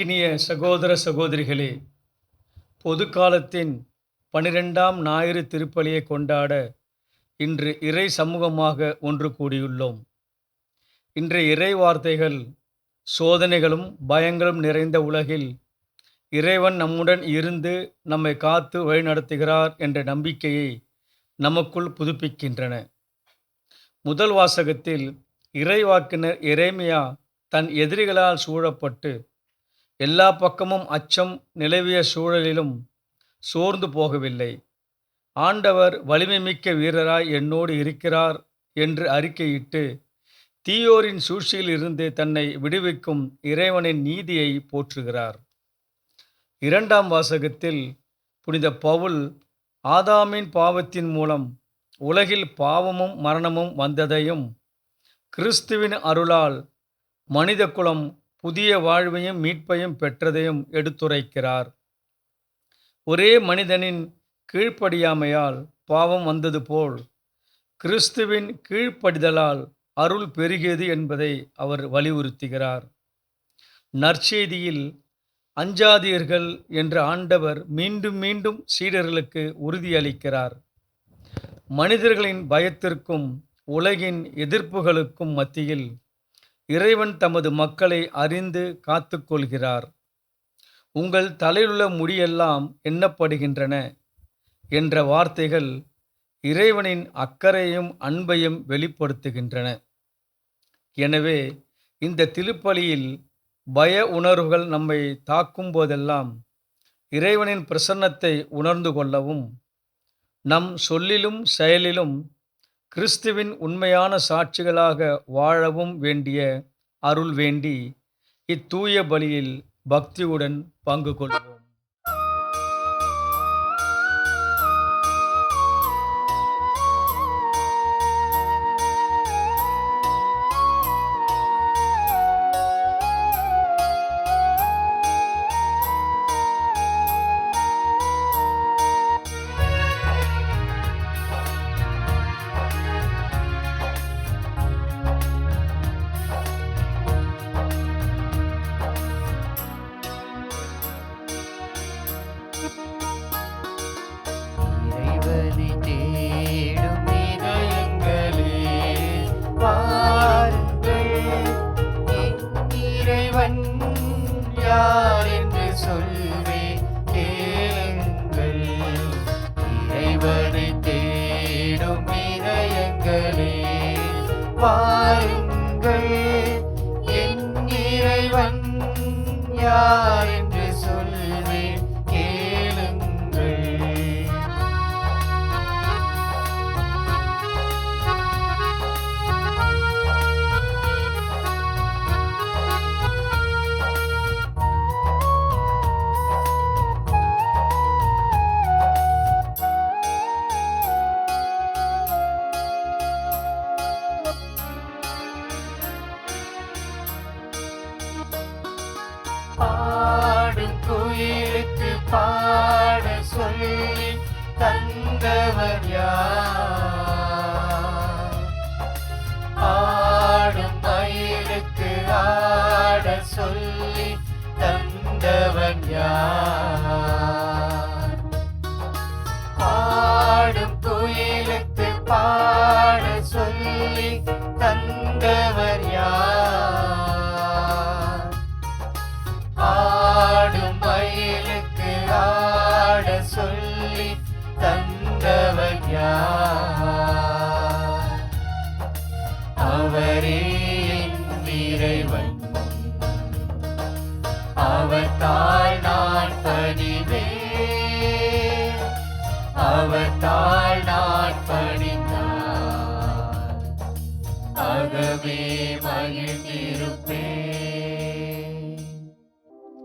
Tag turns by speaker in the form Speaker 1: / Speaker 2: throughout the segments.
Speaker 1: அன்பிற்கினிய சகோதர சகோதரிகளே, பொது காலத்தின் 12ஆம் ஞாயிறு திருப்பலியை கொண்டாட இன்று இறை சமூகமாக ஒன்று கூடியுள்ளோம். இன்றைய இறை வார்த்தைகள் சோதனைகளும் பயங்களும் நிறைந்த உலகில் இறைவன் நம்முடன் இருந்து நம்மை காத்து வழிநடத்துகிறார் என்ற நம்பிக்கையை நமக்குள் புதுப்பிக்கின்றன. முதல் வாசகத்தில் இறைவாக்கினர் எரேமியா தன் எதிரிகளால் சூழப்பட்டு எல்லா பக்கமும் அச்சம் நிலவிய சூழலிலும் சோர்ந்து போகவில்லை. ஆண்டவர் வலிமைமிக்க வீரராய் என்னோடு இருக்கிறார் என்று அறிக்கையிட்டு தீயோரின் சூழ்ச்சியில் இருந்து தன்னை விடுவிக்கும் இறைவனின் நீதியை போற்றுகிறார். இரண்டாம் வாசகத்தில் புனித பவுல் ஆதாமின் பாவத்தின் மூலம் உலகில் பாவமும் மரணமும் வந்ததையும் கிறிஸ்துவின் அருளால் மனித குலம் புதிய வாழ்வையும் மீட்பையும் பெற்றதையும் எடுத்துரைக்கிறார். ஒரே மனிதனின் கீழ்ப்படியாமையால் பாவம் வந்தது போல் கிறிஸ்துவின் கீழ்ப்படிதலால் அருள் பெருகியது என்பதை அவர் வலியுறுத்துகிறார். நற்செய்தியில் அஞ்சாதீர்கள் என்ற ஆண்டவர் மீண்டும் மீண்டும் சீடர்களுக்கு உறுதியளிக்கிறார். மனிதர்களின் பயத்திற்கும் உலகின் எதிர்ப்புகளுக்கும் மத்தியில் இறைவன் தமது மக்களை அறிந்து காத்துக்கொள்கிறார். உங்கள் தலையிலுள்ள முடியெல்லாம் எண்ணப்படுகின்றன என்ற வார்த்தைகள் இறைவனின் அக்கறையும் அன்பையும் வெளிப்படுத்துகின்றன. எனவே இந்த திருப்பலியில் பய உணர்வுகள் நம்மை தாக்கும் போதெல்லாம் இறைவனின் பிரசன்னத்தை உணர்ந்து கொள்ளவும், நம் சொல்லிலும் செயலிலும் கிறிஸ்துவின் உண்மையான சாட்சிகளாக வாழவும் வேண்டிய அருள் வேண்டி இத்தூய பலியில் பக்தியுடன் பங்கு கொள்வோம்.
Speaker 2: யார் என்று சொல்வேன் கேளுங்கள். இறைவனை தேடும் இதயங்களே வாருங்கள். என் இறைவன் யார் என்று சொல்வேன் கேளுங்கள். பாடும் குயிலுக்கு பாட சொல்லி தந்தவர் யார்? ஆடும் மயிலுக்கு ஆட சொல்லி தந்தவன் யார்? பாடும் குயிலுக்கு பாட சொல்லி தந்தவர் யார்? ஆடும் மயிலுக்கு ஆட சொல்லி தந்தவர் யார்? அவரே என் இறைவன், அவர் தாழ் நான் பணிவேன், அவர் தாழ் நான் பணிந்தார் ஆகவே மகிழ்ந்திருப்பேன்.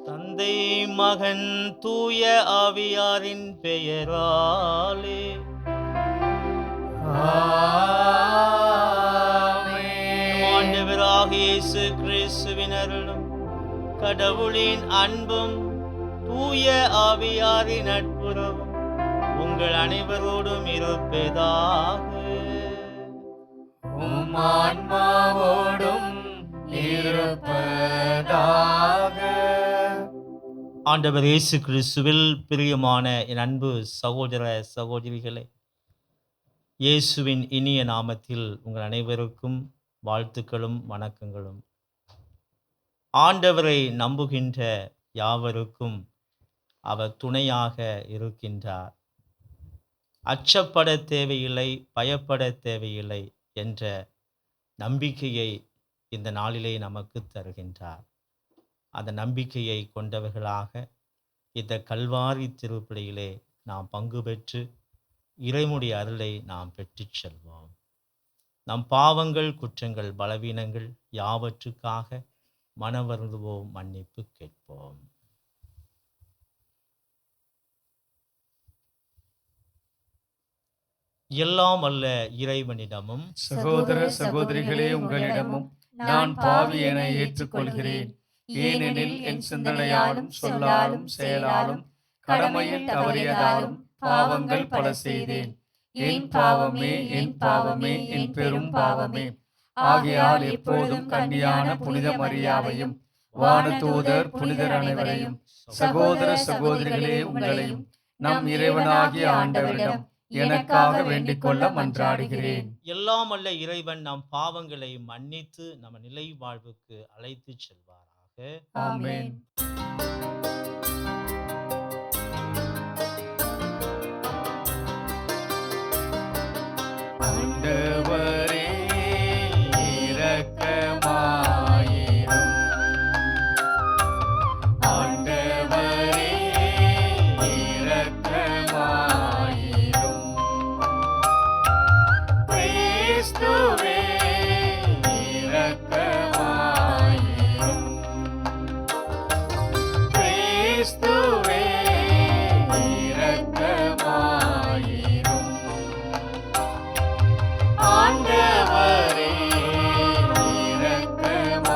Speaker 3: தந்தை மகன் தூய ஆவியாரின் பெயராலே
Speaker 2: ஆமென்.
Speaker 3: ஆண்டவராகிய இயேசு கிறிஸ்துவின் அருளும் கடவுளின் அன்பும் தூய ஆவியாரின் நட்புறவும் உங்கள் அனைவரோடும் இருப்பதாக.
Speaker 2: உம் ஆன்மாவோடும் இருப்பதாக.
Speaker 3: ஆண்டவர் இயேசு கிறிஸ்துவில் பிரியமான என் அன்பு சகோதர சகோதரிகளே, இயேசுவின் இனிய நாமத்தில் உங்கள் அனைவருக்கும் வாழ்த்துக்களும் வணக்கங்களும். ஆண்டவரை நம்புகின்ற யாவருக்கும் அவர் துணையாக இருக்கின்றார். அச்சப்பட தேவையில்லை, பயப்பட தேவையில்லை என்ற நம்பிக்கையை இந்த நாளிலே நமக்கு தருகின்றார். அந்த நம்பிக்கையை கொண்டவர்களாக இந்த கல்வாரி திருப்பலியிலே நாம் பங்கு பெற்று இறைமுடைய அருளை நாம் பெற்றுச் செல்வோம். நம் பாவங்கள், குற்றங்கள், பலவீனங்கள் யாவற்றுக்காக மனவருந்துவோம், மன்னிப்பு கேட்போம். எல்லாம் அல்ல இறைவனிடமும்
Speaker 1: சகோதர சகோதரிகளே, உங்களிடமும் நான் பாவி என ஏற்றுக்கொள்கிறேன். ஏனெனில் என் சிந்தனையாலும் சொல்லாலும் செயலாலும் கடமையில் தவறியதாலும் பாவங்கள் பல செய்தேன். என் பாவமே, என் பாவமே, என் பெரும் பாவமே. ஆகையால் எப்போதும் கன்னியான புனித மரியாவையும் வானதூதர் புனிதர் அனைவரையும், சகோதர சகோதரிகளே உங்களையும் நம் இறைவனாகிய ஆண்டவரிடம் எனக்காக வேண்டிக் கொள்ள மன்றாடுகிறேன்.
Speaker 3: எல்லாம் அல்ல இறைவன் நம் பாவங்களை மன்னித்து நம்ம நிலை வாழ்வுக்கு அழைத்து செல்வாராக.
Speaker 1: ஆமென். ஆண்டவரே இரக்கமாயிரும். ஆண்டவரே இரக்கமாயிரும். கிறிஸ்துவே இரக்கமாயிரும். கிறிஸ்துவே இரக்கமாயிரும். ஆண்டவரே இரக்கமாயிரும்.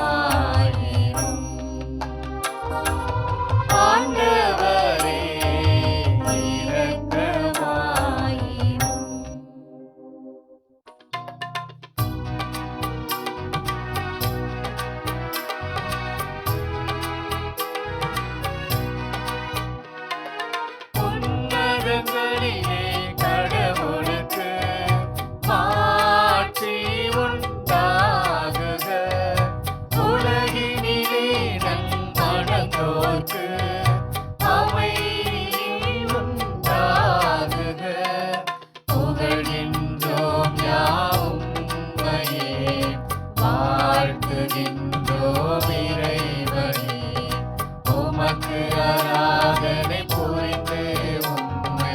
Speaker 1: ஆண்டவரே இரக்கமாயிரும். உன்னதங்களிலே கடவுளுக்கு மாட்சி உண்டாகுக. உலகினிலே நன்மனத்தோர்க்கு அமைதி உண்டாகுக. புகழ்கின்றோம் யாவும் உம்மையே, வாழ்த்துகின்றோம் இறைவனே. உமக்கு ஆராதனை புரிந்து உம்மை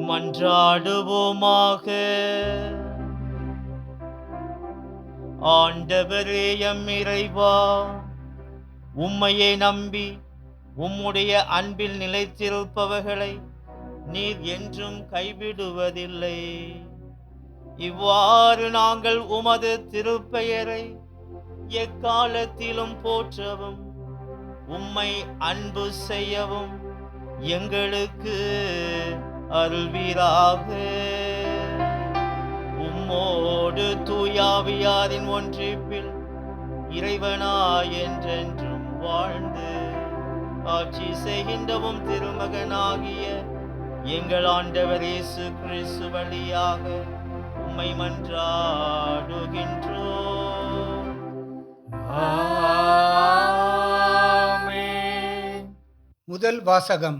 Speaker 3: மன்றாடுவோமாக. ஆண்டவரே எம் இறைவா, உம்மையே நம்பி உம்முடைய அன்பில் நிலைத்திருப்பவர்களை நீர் என்றும் கைவிடுவதில்லை. இவ்வாறு நாங்கள் உமது திருப்பெயரை எக்காலத்திலும் போற்றவும் உம்மை அன்பு செய்யவும் எங்களுக்கு அருள்வீராக. உம்மோடு தூயாவியாரின் ஒன்றிப்பில் இறைவனாய் என்றென்றும் வாழ்ந்து ஆட்சி செய்கின்றவும் திருமகனாகிய எங்கள் ஆண்டவர் இயேசு கிறிஸ்து வழியாக உம்மை மன்றாடுகின்றோம்.
Speaker 1: ஆமென்.
Speaker 4: முதல் வாசகம்.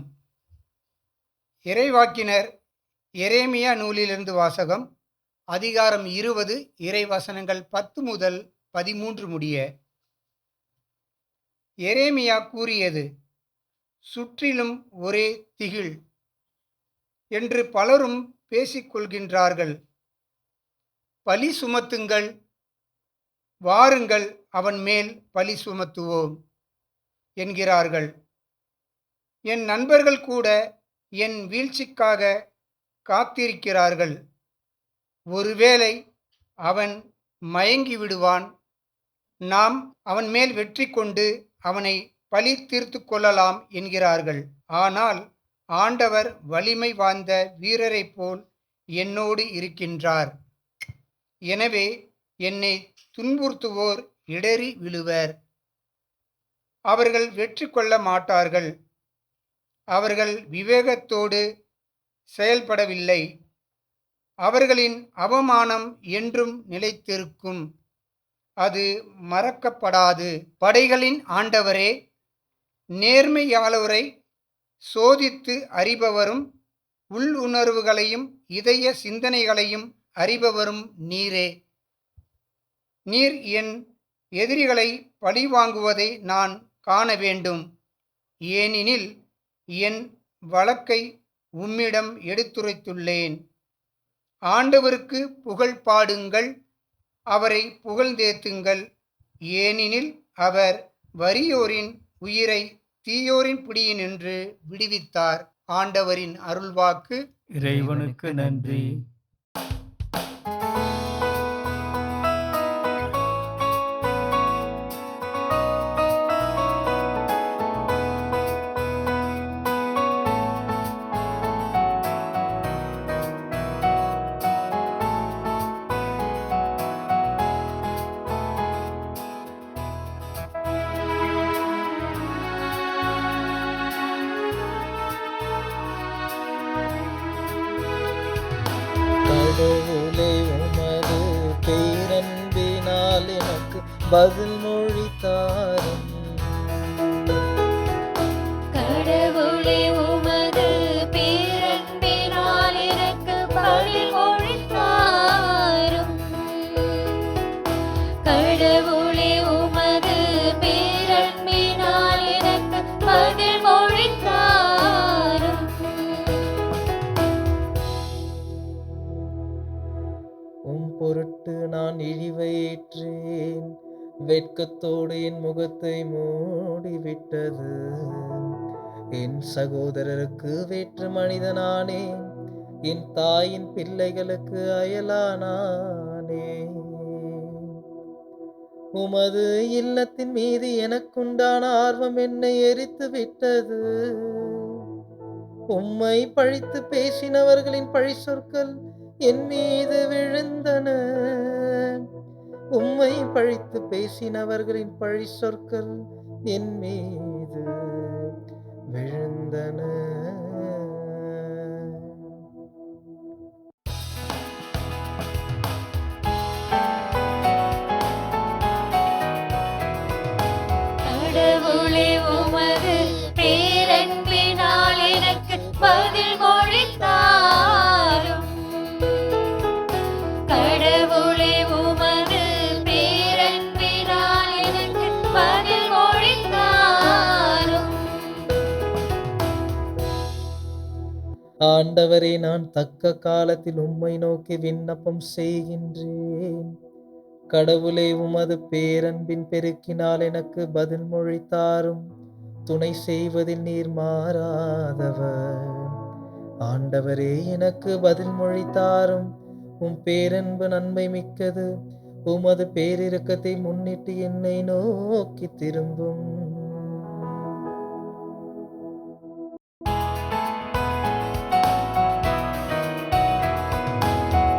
Speaker 4: இறைவாக்கினர் எரேமியா நூலிலிருந்து வாசகம். அதிகாரம் 20, இறைவசனங்கள் 10 முதல் 13 முடிய. எரேமியா கூறியது, சுற்றிலும் ஒரே திகில் என்று பலரும் பேசிக்கொள்கின்றார்கள். பழி சுமத்துங்கள், வாருங்கள் அவன் மேல் பழி சுமத்துவோம் என்கிறார்கள். என் நண்பர்கள் கூட என் வீழ்ச்சிக்காக காத்திருக்கிறார்கள். ஒருவேளை அவன் மயங்கி விடுவான், நாம் அவன் மேல் வெற்றி கொண்டு அவனை பழி தீர்த்து கொள்ளலாம் என்கிறார்கள். ஆனால் ஆண்டவர் வலிமை வாய்ந்த வீரரைப் போல் என்னோடு இருக்கின்றார். எனவே என்னை துன்புறுத்துவோர் இடறி விழுவர். அவர்கள் வெற்றி கொள்ள மாட்டார்கள். அவர்கள் விவேகத்தோடு செயல்படவில்லை. அவர்களின் அவமானம் என்றும் நிலைத்திருக்கும், அது மறக்கப்படாது. படைகளின் ஆண்டவரே, நேர்மையாளரை சோதித்து அறிபவரும் உள்ளுணர்வுகளையும் இதய சிந்தனைகளையும் அறிபவரும் நீரே. நீர் என் எதிரிகளை பழிவாங்குவதை நான் காண வேண்டும். ஏனெனில் என் வழக்கை உம்மிடம் எடுத்துரைத்துள்ளேன். ஆண்டவருக்கு புகழ் பாடுங்கள், அவரை புகழ்ந்தேத்துங்கள். ஏனெனில் அவர் வறியோரின் உயிரை தீயோரின் பிடியினின்று விடுவித்தார். ஆண்டவரின் அருள்வாக்கு.
Speaker 1: இறைவனுக்கு நன்றி.
Speaker 2: கடவுளே, உமது பேரன்பினால் எனக்கு பதில் மொழி தாரும்.
Speaker 5: கடவுளே, உமது பேரன்பினால் எனக்கு பதில் மொழி தாரும். கடவுளே, உமது பேரன்பினால் எனக்கு பதில் மொழி தாரும்.
Speaker 2: உம் பொருட்டு நான் இழிவையேற்றேன், வெட்கத்தோடு என் முகத்தை மூடிவிட்டது. என் சகோதரருக்கு வேற்று மனிதனானேன், என் தாயின் பிள்ளைகளுக்கு அயலானானே. உமது இல்லத்தின் மீது எனக்குண்டான ஆர்வம் என்னை எரித்து விட்டது. உம்மை பழித்து பேசினவர்களின் பழி சொற்கள் என் மீது விழுந்தன. உம்மை பழித்து பேசினவர்களின் பழி சொற்கள் என் மீது விழுந்தன.
Speaker 5: கடவுளே, உமது பேரன்பினால் எனக்கு பதில் மொழி தாரும். கடவுளே, உமது பேரன்பினால் எனக்கு பதில் மொழி தாரும்.
Speaker 2: ஆண்டவரே, நான் தக்க காலத்தில் உம்மை நோக்கி விண்ணப்பம் செய்கின்றேன். கடவுளே, உமது பேரன்பின் பெருக்கினால் எனக்கு பதில் மொழி தாரும். துணை செய்வதில் நீர் மாறாதவர். ஆண்டவரே, எனக்கு பதில் மொழி தாரும். உம் பேரன்பு நன்மை மிக்கது. உமது பேரிரக்கத்தை முன்னிட்டு என்னை நோக்கி திரும்பும்.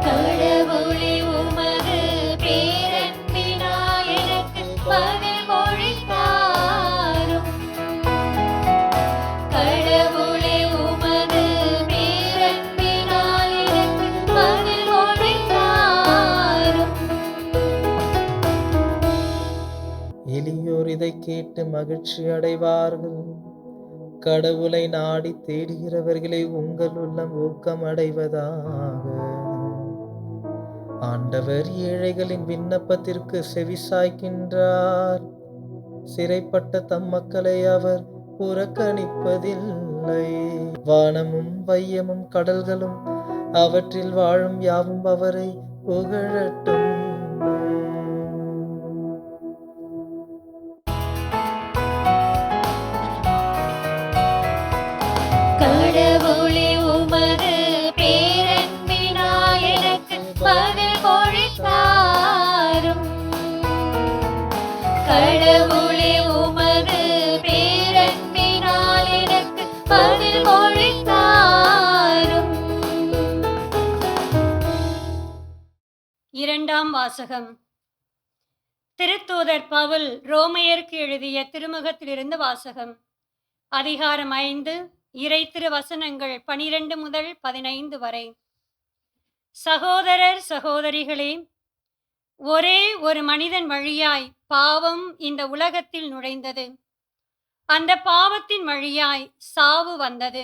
Speaker 5: கடவுளே, உமது பேரன்பினால் எனக்கு பதில் மொழி தாரும். கடவுளே, உமது பேரன்பினால் எனக்கு பதில் மொழி தாரும்.
Speaker 2: எளியோர் இதை கேட்டு மகிழ்ச்சி அடைவார்கள். கடவுளை நாடி தேடுகிறவர்களை உங்கள் உள்ளம் ஊக்கம் அடைவதாக. ஆண்டவர் ஏழைகளின் விண்ணப்பத்திற்கு செவிசாய்க்கின்றார். சிறைப்பட்ட தம் மக்களை அவர் புறக்கணிப்பதில்லை. வானமும் வையமும் கடல்களும் அவற்றில் வாழும் யாவும் அவரை புகழட்டும்.
Speaker 5: கடவுளே, உமது பேரன்பினால் எனக்கு பதில் மொழி தாரும். கடவுளே, உமது பேரன்பினால் எனக்கு பதில் மொழி தாரும்.
Speaker 6: இரண்டாம் வாசகம். திருத்தூதர் பவுல் ரோமையருக்கு எழுதிய திருமுகத்திலிருந்து வாசகம். அதிகாரம் 5, இறை திருவசனங்கள் 12 முதல் 15 வரை. சகோதரர் சகோதரிகளே, ஒரே ஒரு மனிதன் வழியாய் பாவம் இந்த உலகத்தில் நுழைந்தது. அந்த பாவத்தின் வழியாய் சாவு வந்தது.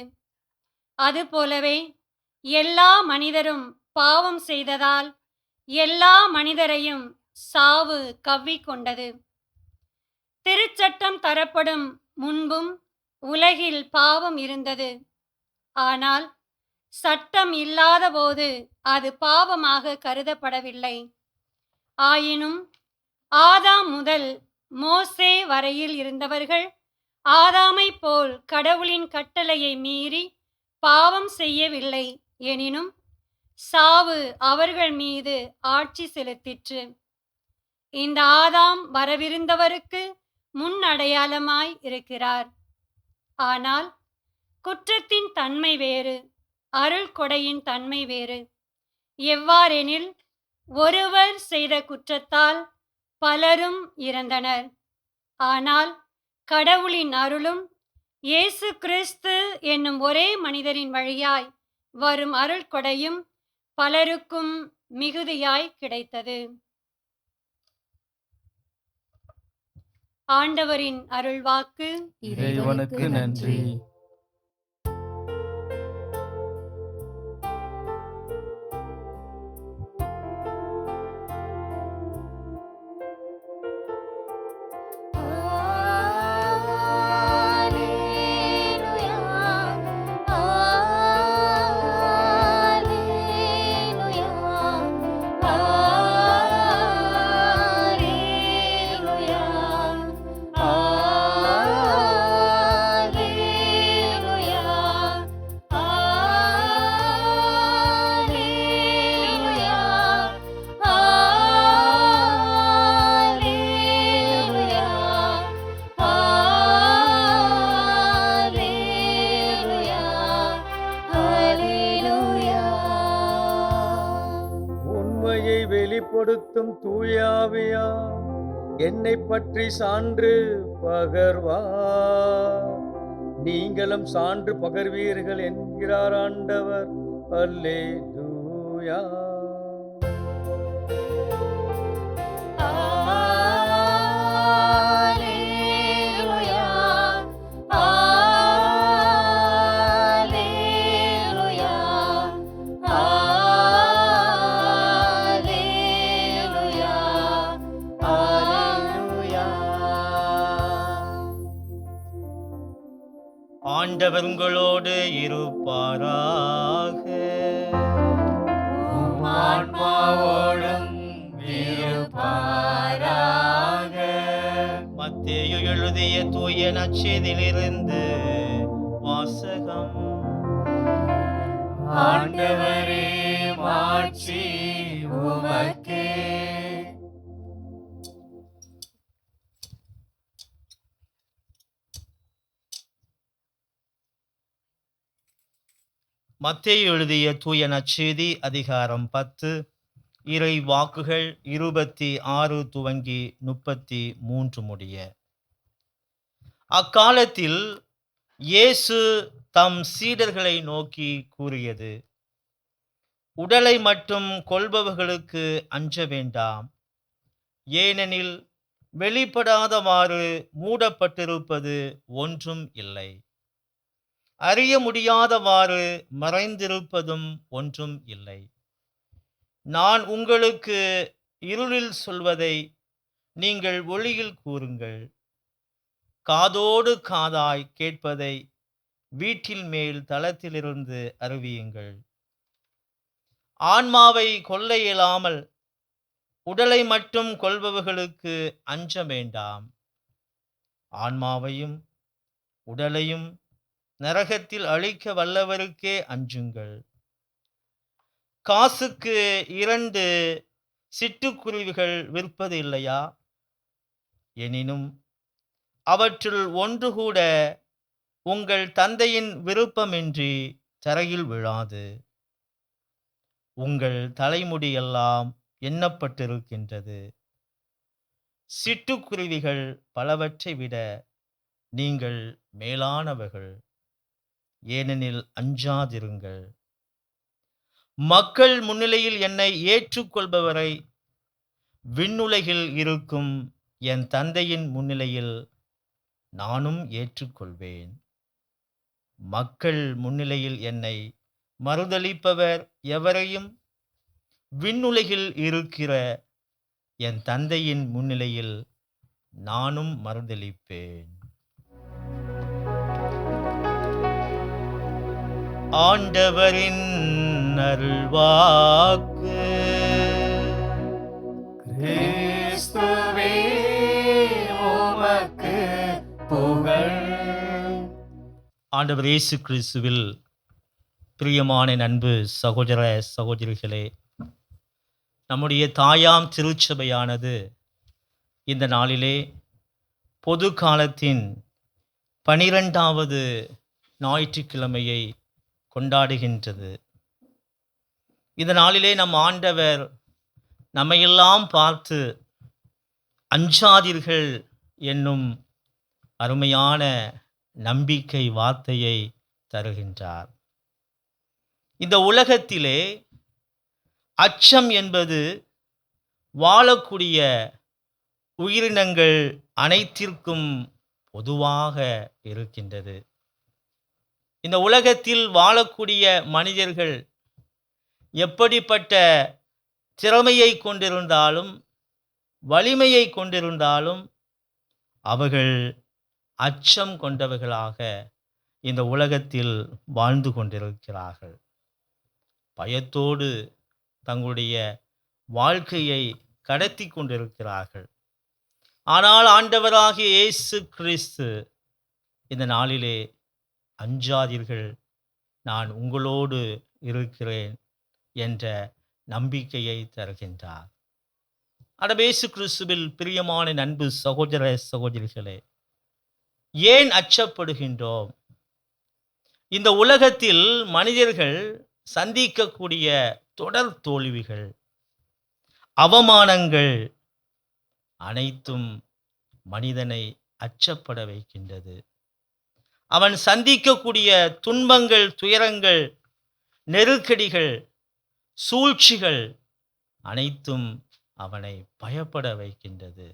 Speaker 6: அதுபோலவே எல்லா மனிதரும் பாவம் செய்ததால் எல்லா மனிதரையும் சாவு கவ்விக்கொண்டது. திருச்சட்டம் தரப்படும் முன்பும் உலகில் பாவம் இருந்தது. ஆனால் சட்டம் இல்லாத போது அது பாவமாக கருதப்படவில்லை. ஆயினும் ஆதாம் முதல் மோசே வரையில் இருந்தவர்கள் ஆதாமை போல் கடவுளின் கட்டளையை மீறி பாவம் செய்யவில்லை. எனினும் சாவு அவர்கள் மீது ஆட்சி செலுத்திற்று. இந்த ஆதாம் வரவிருந்தவருக்கு முன் அடையாளமாய் இருக்கிறார். ஆனால் குற்றத்தின் தன்மை வேறு, அருள் கொடையின் தன்மை வேறு. எவ்வாறெனில், ஒருவர் செய்த குற்றத்தால் பலரும் இறந்தனர். ஆனால் கடவுளின் அருளும் இயேசு கிறிஸ்து என்னும் ஒரே மனிதரின் வழியாய் வரும் அருள் கொடையும் பலருக்கும் மிகுதியாய் கிடைத்தது. ஆண்டவரின் அருள்வாக்கு.
Speaker 1: இறைவனுக்கு நன்றி. வெளிப்படுத்தும் தூயாவியா என்னை பற்றி சான்று பகர்வா. நீங்களும் சான்று பகர்வீர்கள் என்கிறார் ஆண்டவர். அல்லேலூயா.
Speaker 3: ஆண்டவர் உங்களோடு இருப்பாராக. தூய நற்செய்தியிலிருந்து வாசகம்.
Speaker 5: ஆண்டவரே மாட்சி உமக்கே.
Speaker 3: மத்தேயு எழுதிய தூய நற்செய்தி அதிகாரம் 10 இறை வாக்குகள் 26 துவங்கி 33 முடிய. அக்காலத்தில் இயேசு தம் சீடர்களை நோக்கி கூறியது: உடலை மட்டும் கொல்பவர்களுக்கு அஞ்ச வேண்டாம். ஏனெனில் வெளிப்படாதவாறு மூடப்பட்டிருப்பது ஒன்றும் இல்லை, அறிய முடியாதவாறு மறைந்திருப்பதும் ஒன்றும் இல்லை. நான் உங்களுக்கு இருளில் சொல்வதை நீங்கள் ஒளியில் கூறுங்கள், காதோடு காதாய் கேட்பதை வீட்டில் மேல் தளத்திலிருந்து அறிவியுங்கள். ஆன்மாவை கொல்ல இயலாமல் உடலை மட்டும் கொல்பவர்களுக்கு அஞ்ச வேண்டாம். ஆன்மாவையும் உடலையும் நரகத்தில் அழிக்க வல்லவருக்கே அஞ்சுங்கள். காசுக்கு 2 சிட்டுக்குருவிகள் விற்பது இல்லையா? எனினும் அவற்றுள் ஒன்று கூட உங்கள் தந்தையின் விருப்பமின்றி தரையில் விழாது. உங்கள் தலைமுடியெல்லாம் எண்ணப்பட்டிருக்கின்றது. சிட்டுக்குருவிகள் பலவற்றை விட நீங்கள் மேலானவர்கள். ஏனெனில் அஞ்சாதிருங்கள். மக்கள் முன்னிலையில் என்னை ஏற்றுக்கொள்பவரை விண்ணுலகில் இருக்கும் என் தந்தையின் முன்னிலையில் நானும் ஏற்றுக்கொள்வேன். மக்கள் முன்னிலையில் என்னை மறுதலிப்பவர் எவரையும் விண்ணுலகில் இருக்கிற என் தந்தையின் முன்னிலையில் நானும் மறுதலிப்பேன். ஆண்டவரின் அருள்வாக்கு.
Speaker 5: கிறிஸ்துவே உமக்கு புகழ்.
Speaker 3: ஆண்டவர் இயேசு கிறிஸ்துவில் பிரியமான அன்பு சகோதர சகோதரிகளே, நம்முடைய தாயாம் திருச்சபையானது இந்த நாளிலே பொது காலத்தின் 12வது ஞாயிற்றுக்கிழமையை கொண்டாடுகின்றது. இந்த நாளிலே நம் ஆண்டவர் நம்மையெல்லாம் பார்த்து அஞ்சாதீர்கள் என்னும் அருமையான நம்பிக்கை வார்த்தையை தருகின்றார். இந்த உலகத்திலே அச்சம் என்பது வாழக்கூடிய உயிரினங்கள் அனைத்திற்கும் பொதுவாக இருக்கின்றது. இந்த உலகத்தில் வாழக்கூடிய மனிதர்கள் எப்படிப்பட்ட திறமையை கொண்டிருந்தாலும் வலிமையை கொண்டிருந்தாலும் அவர்கள் அச்சம் கொண்டவர்களாக இந்த உலகத்தில் வாழ்ந்து கொண்டிருக்கிறார்கள். பயத்தோடு தங்களுடைய வாழ்க்கையை கடத்தி கொண்டிருக்கிறார்கள். ஆனால் ஆண்டவராகிய இயேசு கிறிஸ்து இந்த நாளிலே அஞ்சாதீர்கள், நான் உங்களோடு இருக்கிறேன் என்ற நம்பிக்கையை தருகின்றார். இயேசு கிறிஸ்துவில் பிரியமான அன்பு சகோதர சகோதரிகளே, ஏன் அச்சப்படுகின்றோம்? இந்த உலகத்தில் மனிதர்கள் சந்திக்கக்கூடிய தொடர் தோல்விகள், அவமானங்கள் அனைத்தும் மனிதனை அச்சப்பட வைக்கின்றது. அவன் சந்திக்கக்கூடிய துன்பங்கள், துயரங்கள், நெருக்கடிகள், சூழ்ச்சிகள் அனைத்தும் அவனை பயப்பட வைக்கின்றது.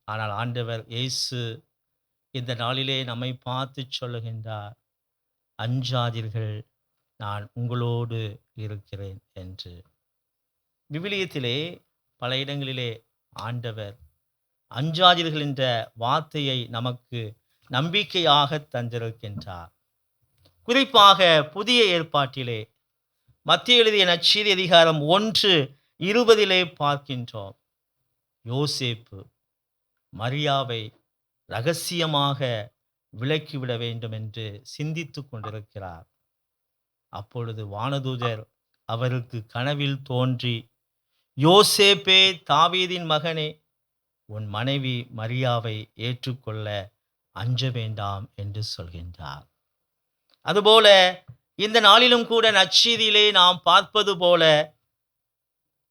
Speaker 3: ஆனால் ஆண்டவர் இயேசு இந்த நாளிலே நம்மை பார்த்து சொல்லுகின்றார், அஞ்சாதீர்கள், நான் உங்களோடு இருக்கிறேன் என்று. விவிலியத்திலே பல இடங்களிலே ஆண்டவர் அஞ்சாதீர்கள் என்ற வார்த்தையை நமக்கு நம்பிக்கையாக தந்திருக்கின்றார். குறிப்பாக புதிய ஏற்பாட்டிலே மத்தேயு எழுதிய நற்செய்தி அதிகாரம் 1:20 பார்க்கின்றோம். யோசேப்பு மரியாவை ரகசியமாக விலக்கிவிட வேண்டும் என்று சிந்தித்து கொண்டிருக்கிறார். அப்பொழுது வானதூதர் அவருக்கு கனவில் தோன்றி, யோசேப்பே, தாவீதின் மகனே, உன் மனைவி மரியாவை ஏற்றுக்கொள்ள அஞ்ச வேண்டாம் என்று சொல்கின்றார். அதுபோல இந்த நாளிலும் கூட நற்செய்தியிலே நாம் பார்ப்பது போல,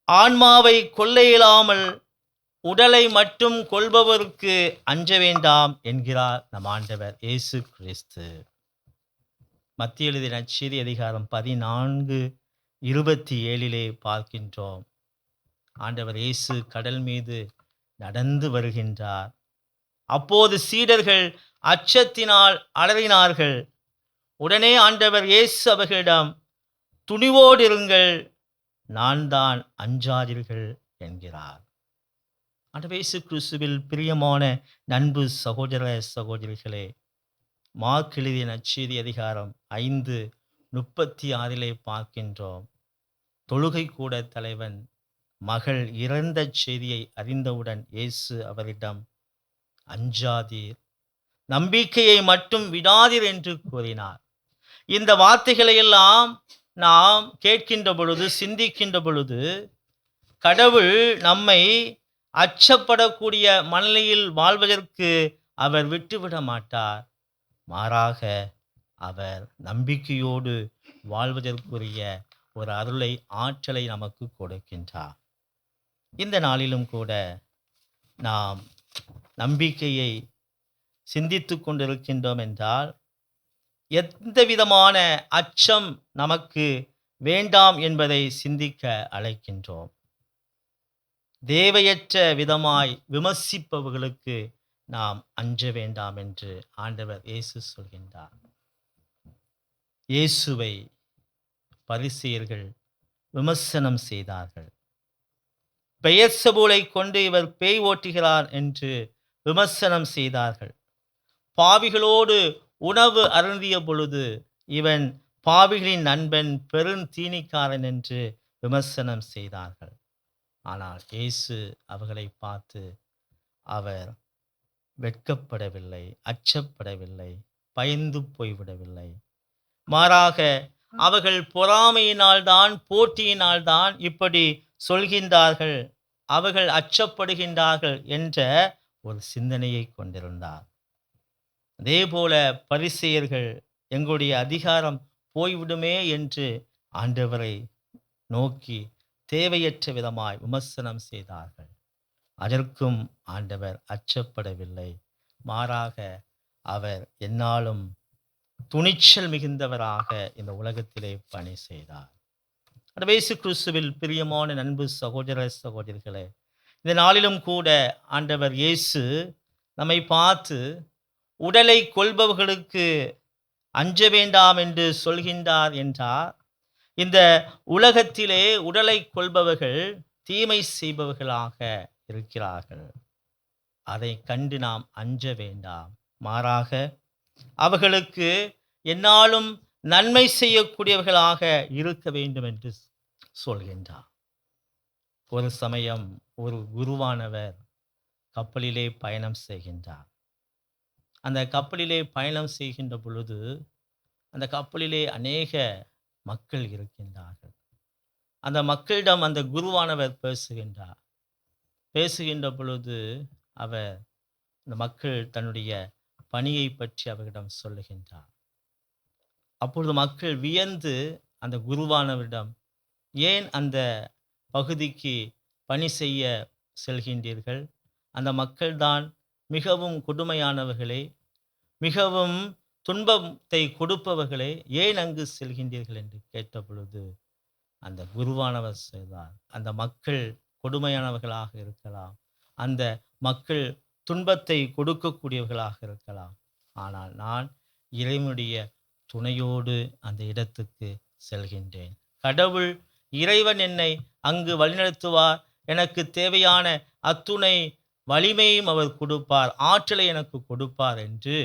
Speaker 3: ஆன்மாவை கொள்ள இயலாமல் உடலை மட்டும் கொள்பவருக்கு அஞ்ச வேண்டாம் என்கிறார் நம் ஆண்டவர் இயேசு கிறிஸ்து. மத்திய எழுதிய நற்செய்தி அதிகாரம் 14:27 பார்க்கின்றோம். ஆண்டவர் இயேசு கடல் மீது நடந்து வருகின்றார். அப்போது சீடர்கள் அச்சத்தினால் அலறினார்கள். உடனே ஆண்டவர் இயேசு அவர்களிடம், துணிவோடு இருங்கள், நான் தான், அஞ்சாதீர்கள் என்கிறார். ஆண்டவர் இயேசு கிறிஸ்துவில் பிரியமான நண்பு சகோதர சகோதரிகளே, மார்க் எழுதிய நற்செய்தி அதிகாரம் 5:36 பார்க்கின்றோம். தொழுகை கூட தலைவன் மகள் இறந்த செய்தியை அறிந்தவுடன் இயேசு அவரிடம், அஞ்சாதீர், நம்பிக்கையை மட்டும் விடாதீர் என்று கூறினார். இந்த வார்த்தைகளை எல்லாம் நாம் கேட்கின்ற பொழுது, சிந்திக்கின்ற பொழுது, கடவுள் நம்மை அச்சப்படக்கூடிய மனநிலையில் வாழ்வதற்கு அவர் விட்டுவிட மாட்டார். மாறாக அவர் நம்பிக்கையோடு வாழ்வதற்குரிய ஒரு அருளை, ஆற்றலை நமக்கு கொடுக்கின்றார். இந்த நாளிலும் கூட நாம் நம்பிக்கையை சிந்தித்து கொண்டிருக்கின்றோம் என்றால், எந்த விதமான அச்சம் நமக்கு வேண்டாம் என்பதை சிந்திக்க அழைக்கின்றோம். தேவையற்ற விதமாய் விமர்சிப்பவர்களுக்கு நாம் அஞ்ச வேண்டாம் என்று ஆண்டவர் இயேசு சொல்கின்றார். இயேசுவை பரிசேயர்கள் விமர்சனம் செய்தார்கள். பெயர்செபூலை கொண்டு இவர் பேய் ஓட்டுகிறார் என்று விமர்சனம் செய்தார்கள். பாவிகளோடு உணவு அருந்திய பொழுது இவன் பாவிகளின் நண்பன், பெருந்தீனிக்காரன் என்று விமர்சனம் செய்தார்கள். ஆனால் இயேசு அவர்களை பார்த்து அவர் வெட்கப்படவில்லை, அச்சப்படவில்லை, பயந்து போய்விடவில்லை. மாறாக அவர்கள் பொறாமையினால்தான், போட்டியினால்தான் இப்படி சொல்கின்றார்கள், அவர்கள் அச்சப்படுகின்றார்கள் என்ற ஒரு சிந்தனையை கொண்டிருந்தார். அதேபோல பரிசேயர்கள் எங்களுடைய அதிகாரம் போய்விடுமே என்று ஆண்டவரை நோக்கி தேவையற்ற விதமாய் விமர்சனம் செய்தார்கள். அதற்கும் ஆண்டவர் அச்சப்படவில்லை. மாறாக அவர் எந்நாளும் துணிச்சல் மிகுந்தவராக இந்த உலகத்திலே பணி செய்தார். இயேசு கிறிஸ்துவில் பிரியமான நண்பு சகோதர சகோதரிகளே, இந்த நாளிலும் கூட ஆண்டவர் இயேசு நம்மை பார்த்து உடலை கொள்பவர்களுக்கு அஞ்ச வேண்டாம் என்று சொல்கின்றார் என்றார். இந்த உலகத்திலே உடலை கொள்பவர்கள் தீமை செய்பவர்களாக இருக்கிறார்கள். அதை கண்டு நாம் அஞ்ச வேண்டாம். மாறாக அவர்களுக்கு எந்நாளும் நன்மை செய்யக்கூடியவர்களாக இருக்க வேண்டும் என்று சொல்கின்றார். ஒரு சமயம் ஒரு குருவானவர் கப்பலிலே பயணம் செய்கின்றார். அந்த கப்பலிலே பயணம் செய்கின்ற பொழுது அந்த கப்பலிலே அநேக மக்கள் இருக்கின்றார்கள். அந்த மக்களிடம் அந்த குருவானவர் பேசுகின்றார். பேசுகின்ற பொழுது அவர் அந்த மக்கள் தன்னுடைய பணியை பற்றி அவரிடம் சொல்லுகின்றார். அப்பொழுது மக்கள் வியந்து அந்த குருவானவரிடம், ஏன் அந்த பகுதிக்கு பணி செய்ய செல்கின்றீர்கள்? அந்த மக்கள்தான் மிகவும் கொடுமையானவர்களே, மிகவும் துன்பத்தை கொடுப்பவர்களே, ஏன் அங்கு செல்கின்றீர்கள் என்று கேட்ட பொழுது அந்த குருவானவர் செய்தார், அந்த மக்கள் கொடுமையானவர்களாக இருக்கலாம், அந்த மக்கள் துன்பத்தை கொடுக்கக்கூடியவர்களாக இருக்கலாம், ஆனால் நான் இறைவனுடைய துணையோடு அந்த இடத்துக்கு செல்கின்றேன். கடவுள் இறைவன் என்னை அங்கு வழிநடத்துவார். எனக்கு தேவையான அத்துணை வலிமையும் அவர் கொடுப்பார், ஆற்றலை எனக்கு கொடுப்பார் என்று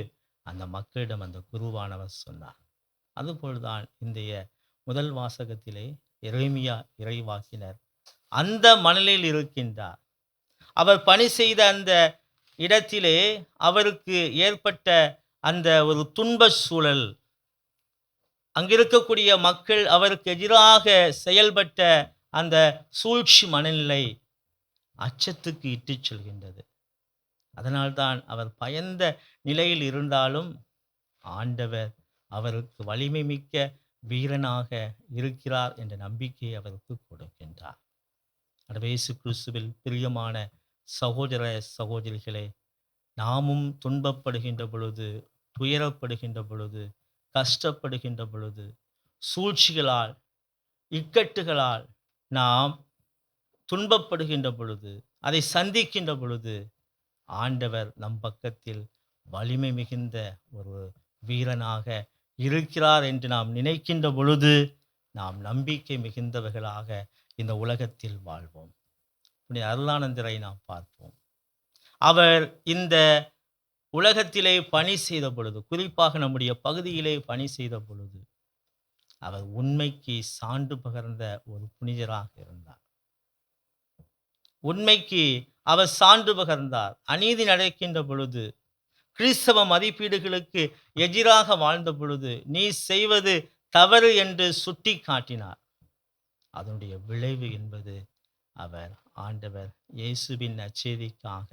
Speaker 3: அந்த மக்களிடம் அந்த குருவானவர் சொன்னார். அதுபோல்தான் இன்றைய முதல் வாசகத்திலே எரேமியா இறைவாக்கினர் அந்த மணலில் இருக்கின்றார். அவர் பணி செய்த அந்த இடத்திலே அவருக்கு ஏற்பட்ட அந்த ஒரு துன்ப சூழல், அங்கிருக்கக்கூடிய மக்கள் அவருக்கு எதிராக செயல்பட்ட அந்த சூழ்ச்சி மனநிலை அச்சத்துக்கு இட்டுச் செல்கின்றது. அதனால்தான் அவர் பயந்த நிலையில் இருந்தாலும் ஆண்டவர் அவருக்கு வலிமை மிக்க வீரனாக இருக்கிறார் என்ற நம்பிக்கையை அவருக்கு கொடுக்கின்றார். இயேசு கிறிஸ்துவில் பிரியமான சகோதர சகோதரிகளே, நாமும் துன்பப்படுகின்ற பொழுது, துயரப்படுகின்ற பொழுது, கஷ்டப்படுகின்ற பொழுது, சூழ்ச்சிகளால், இக்கட்டுகளால் நாம் துன்பப்படுகின்ற பொழுது, அதை சந்திக்கின்ற பொழுது, ஆண்டவர் நம் பக்கத்தில் வலிமை மிகுந்த ஒரு வீரனாக இருக்கிறார் என்று நாம் நினைக்கின்ற பொழுது, நாம் நம்பிக்கை மிகுந்தவர்களாக இந்த உலகத்தில் வாழ்வோம். அருளானந்தரை நாம் பார்ப்போம். அவர் இந்த உலகத்திலே பணி செய்த பொழுது, குறிப்பாக நம்முடைய பகுதியிலே பணி செய்த பொழுது, அவர் உண்மைக்கு சான்று பகர்ந்த ஒரு புனிதராக இருந்தார். உண்மைக்கு அவர் சான்று பகர்ந்தார். அநீதி நடக்கின்ற பொழுது, கிறிஸ்தவ மதிப்பீடுகளுக்கு எதிராக வாழ்ந்த பொழுது, நீ செய்வது தவறு என்று சுட்டி காட்டினார். அதனுடைய விளைவு என்பது அவர் ஆண்டவர் இயேசுவின் நற்செய்திக்காக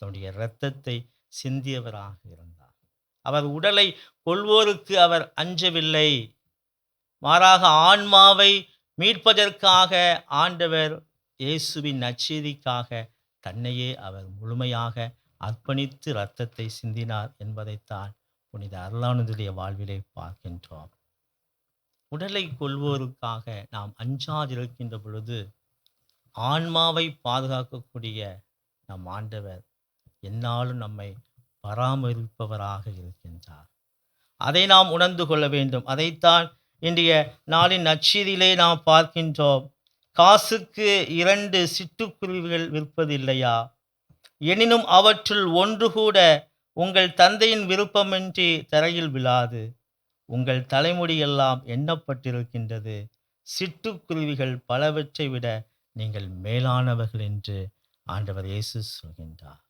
Speaker 3: தன்னுடைய இரத்தத்தை சிந்தியவராக இருந்தார். அவர் உடலை கொள்வோருக்கு அவர் அஞ்சவில்லை. மாறாக ஆன்மாவை மீட்பதற்காக ஆண்டவர் இயேசுவின் நற்செய்திக்காக தன்னையே அவர் முழுமையாக அர்ப்பணித்து இரத்தத்தை சிந்தினார் என்பதைத்தான் புனித அருளானந்தருடைய வாழ்விலே பார்க்கின்றோம். உடலை கொள்வோருக்காக நாம் அஞ்சாதிருக்கின்ற பொழுது, ஆன்மாவை பாதுகாக்கக்கூடிய நம் ஆண்டவர் எந்நாளும் நம்மை பராமரிப்பவராக இருக்கின்றார். அதை நாம் உணர்ந்து கொள்ள வேண்டும். அதைத்தான் இன்றைய நாளின் நற்செய்தியிலே நாம் பார்க்கின்றோம். காசுக்கு 2 சிட்டுக்குருவிகள் விற்பதில்லையா? எனினும் அவற்றுள் ஒன்று கூட உங்கள் தந்தையின் விருப்பமின்றி தரையில் விழாது. உங்கள் தலைமுடியெல்லாம் எண்ணப்பட்டிருக்கின்றது. சிட்டுக்குருவிகள் பலவற்றை விட நீங்கள் மேலானவர்கள் என்று ஆண்டவர் இயேசு சொல்கின்றார்.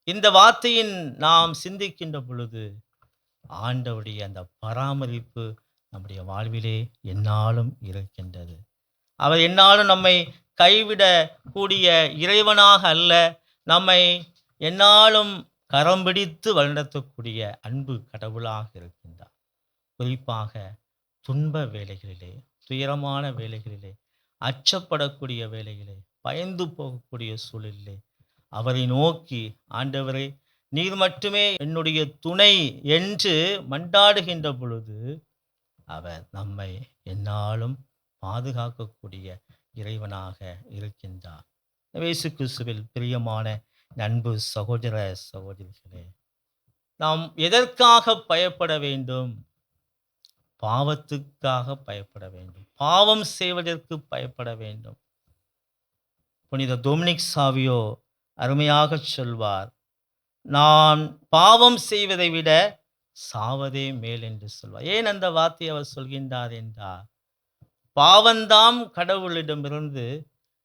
Speaker 3: இந்த வார்த்தையின் நாம் சிந்திக்கின்ற பொழுது, ஆண்டவருடைய அந்த பராமரிப்பு நம்முடைய வாழ்விலே எந்நாளும் இருக்கின்றது. அவர் எந்நாளும் நம்மை கைவிடக்கூடிய இறைவனாக அல்ல, நம்மை எந்நாளும் கரம் பிடித்து வழிநடத்தக்கூடிய அன்பு கடவுளாக இருக்கின்றார். குறிப்பாக துன்ப வேளைகளிலே, துயரமான வேளைகளிலே, அச்சப்படக்கூடிய வேளைகளிலே, பயந்து போகக்கூடிய சூழலிலே அவரை நோக்கி, ஆண்டவரே நீர் மட்டுமே என்னுடைய துணை என்று மன்றாடுகின்ற பொழுது, அவர் நம்மை எந்நாளும் பாதுகாக்கக்கூடிய இறைவனாக இருக்கின்றார். இயேசு கிறிஸ்துவில் பிரியமான அன்பு சகோதர சகோதரிகளே, நாம் எதற்காக பயப்பட வேண்டும்? பாவத்துக்காக பயப்பட வேண்டும். பாவம் செய்வதற்கு பயப்பட வேண்டும். புனித டொமினிக் சாவியோ அருமையாக சொல்வார், நான் பாவம் செய்வதை விட சாவதே மேல் என்று சொல்வார். ஏன் அந்த வார்த்தையை அவர் சொல்கின்றார் என்றால், பாவந்தாம் கடவுளிடமிருந்து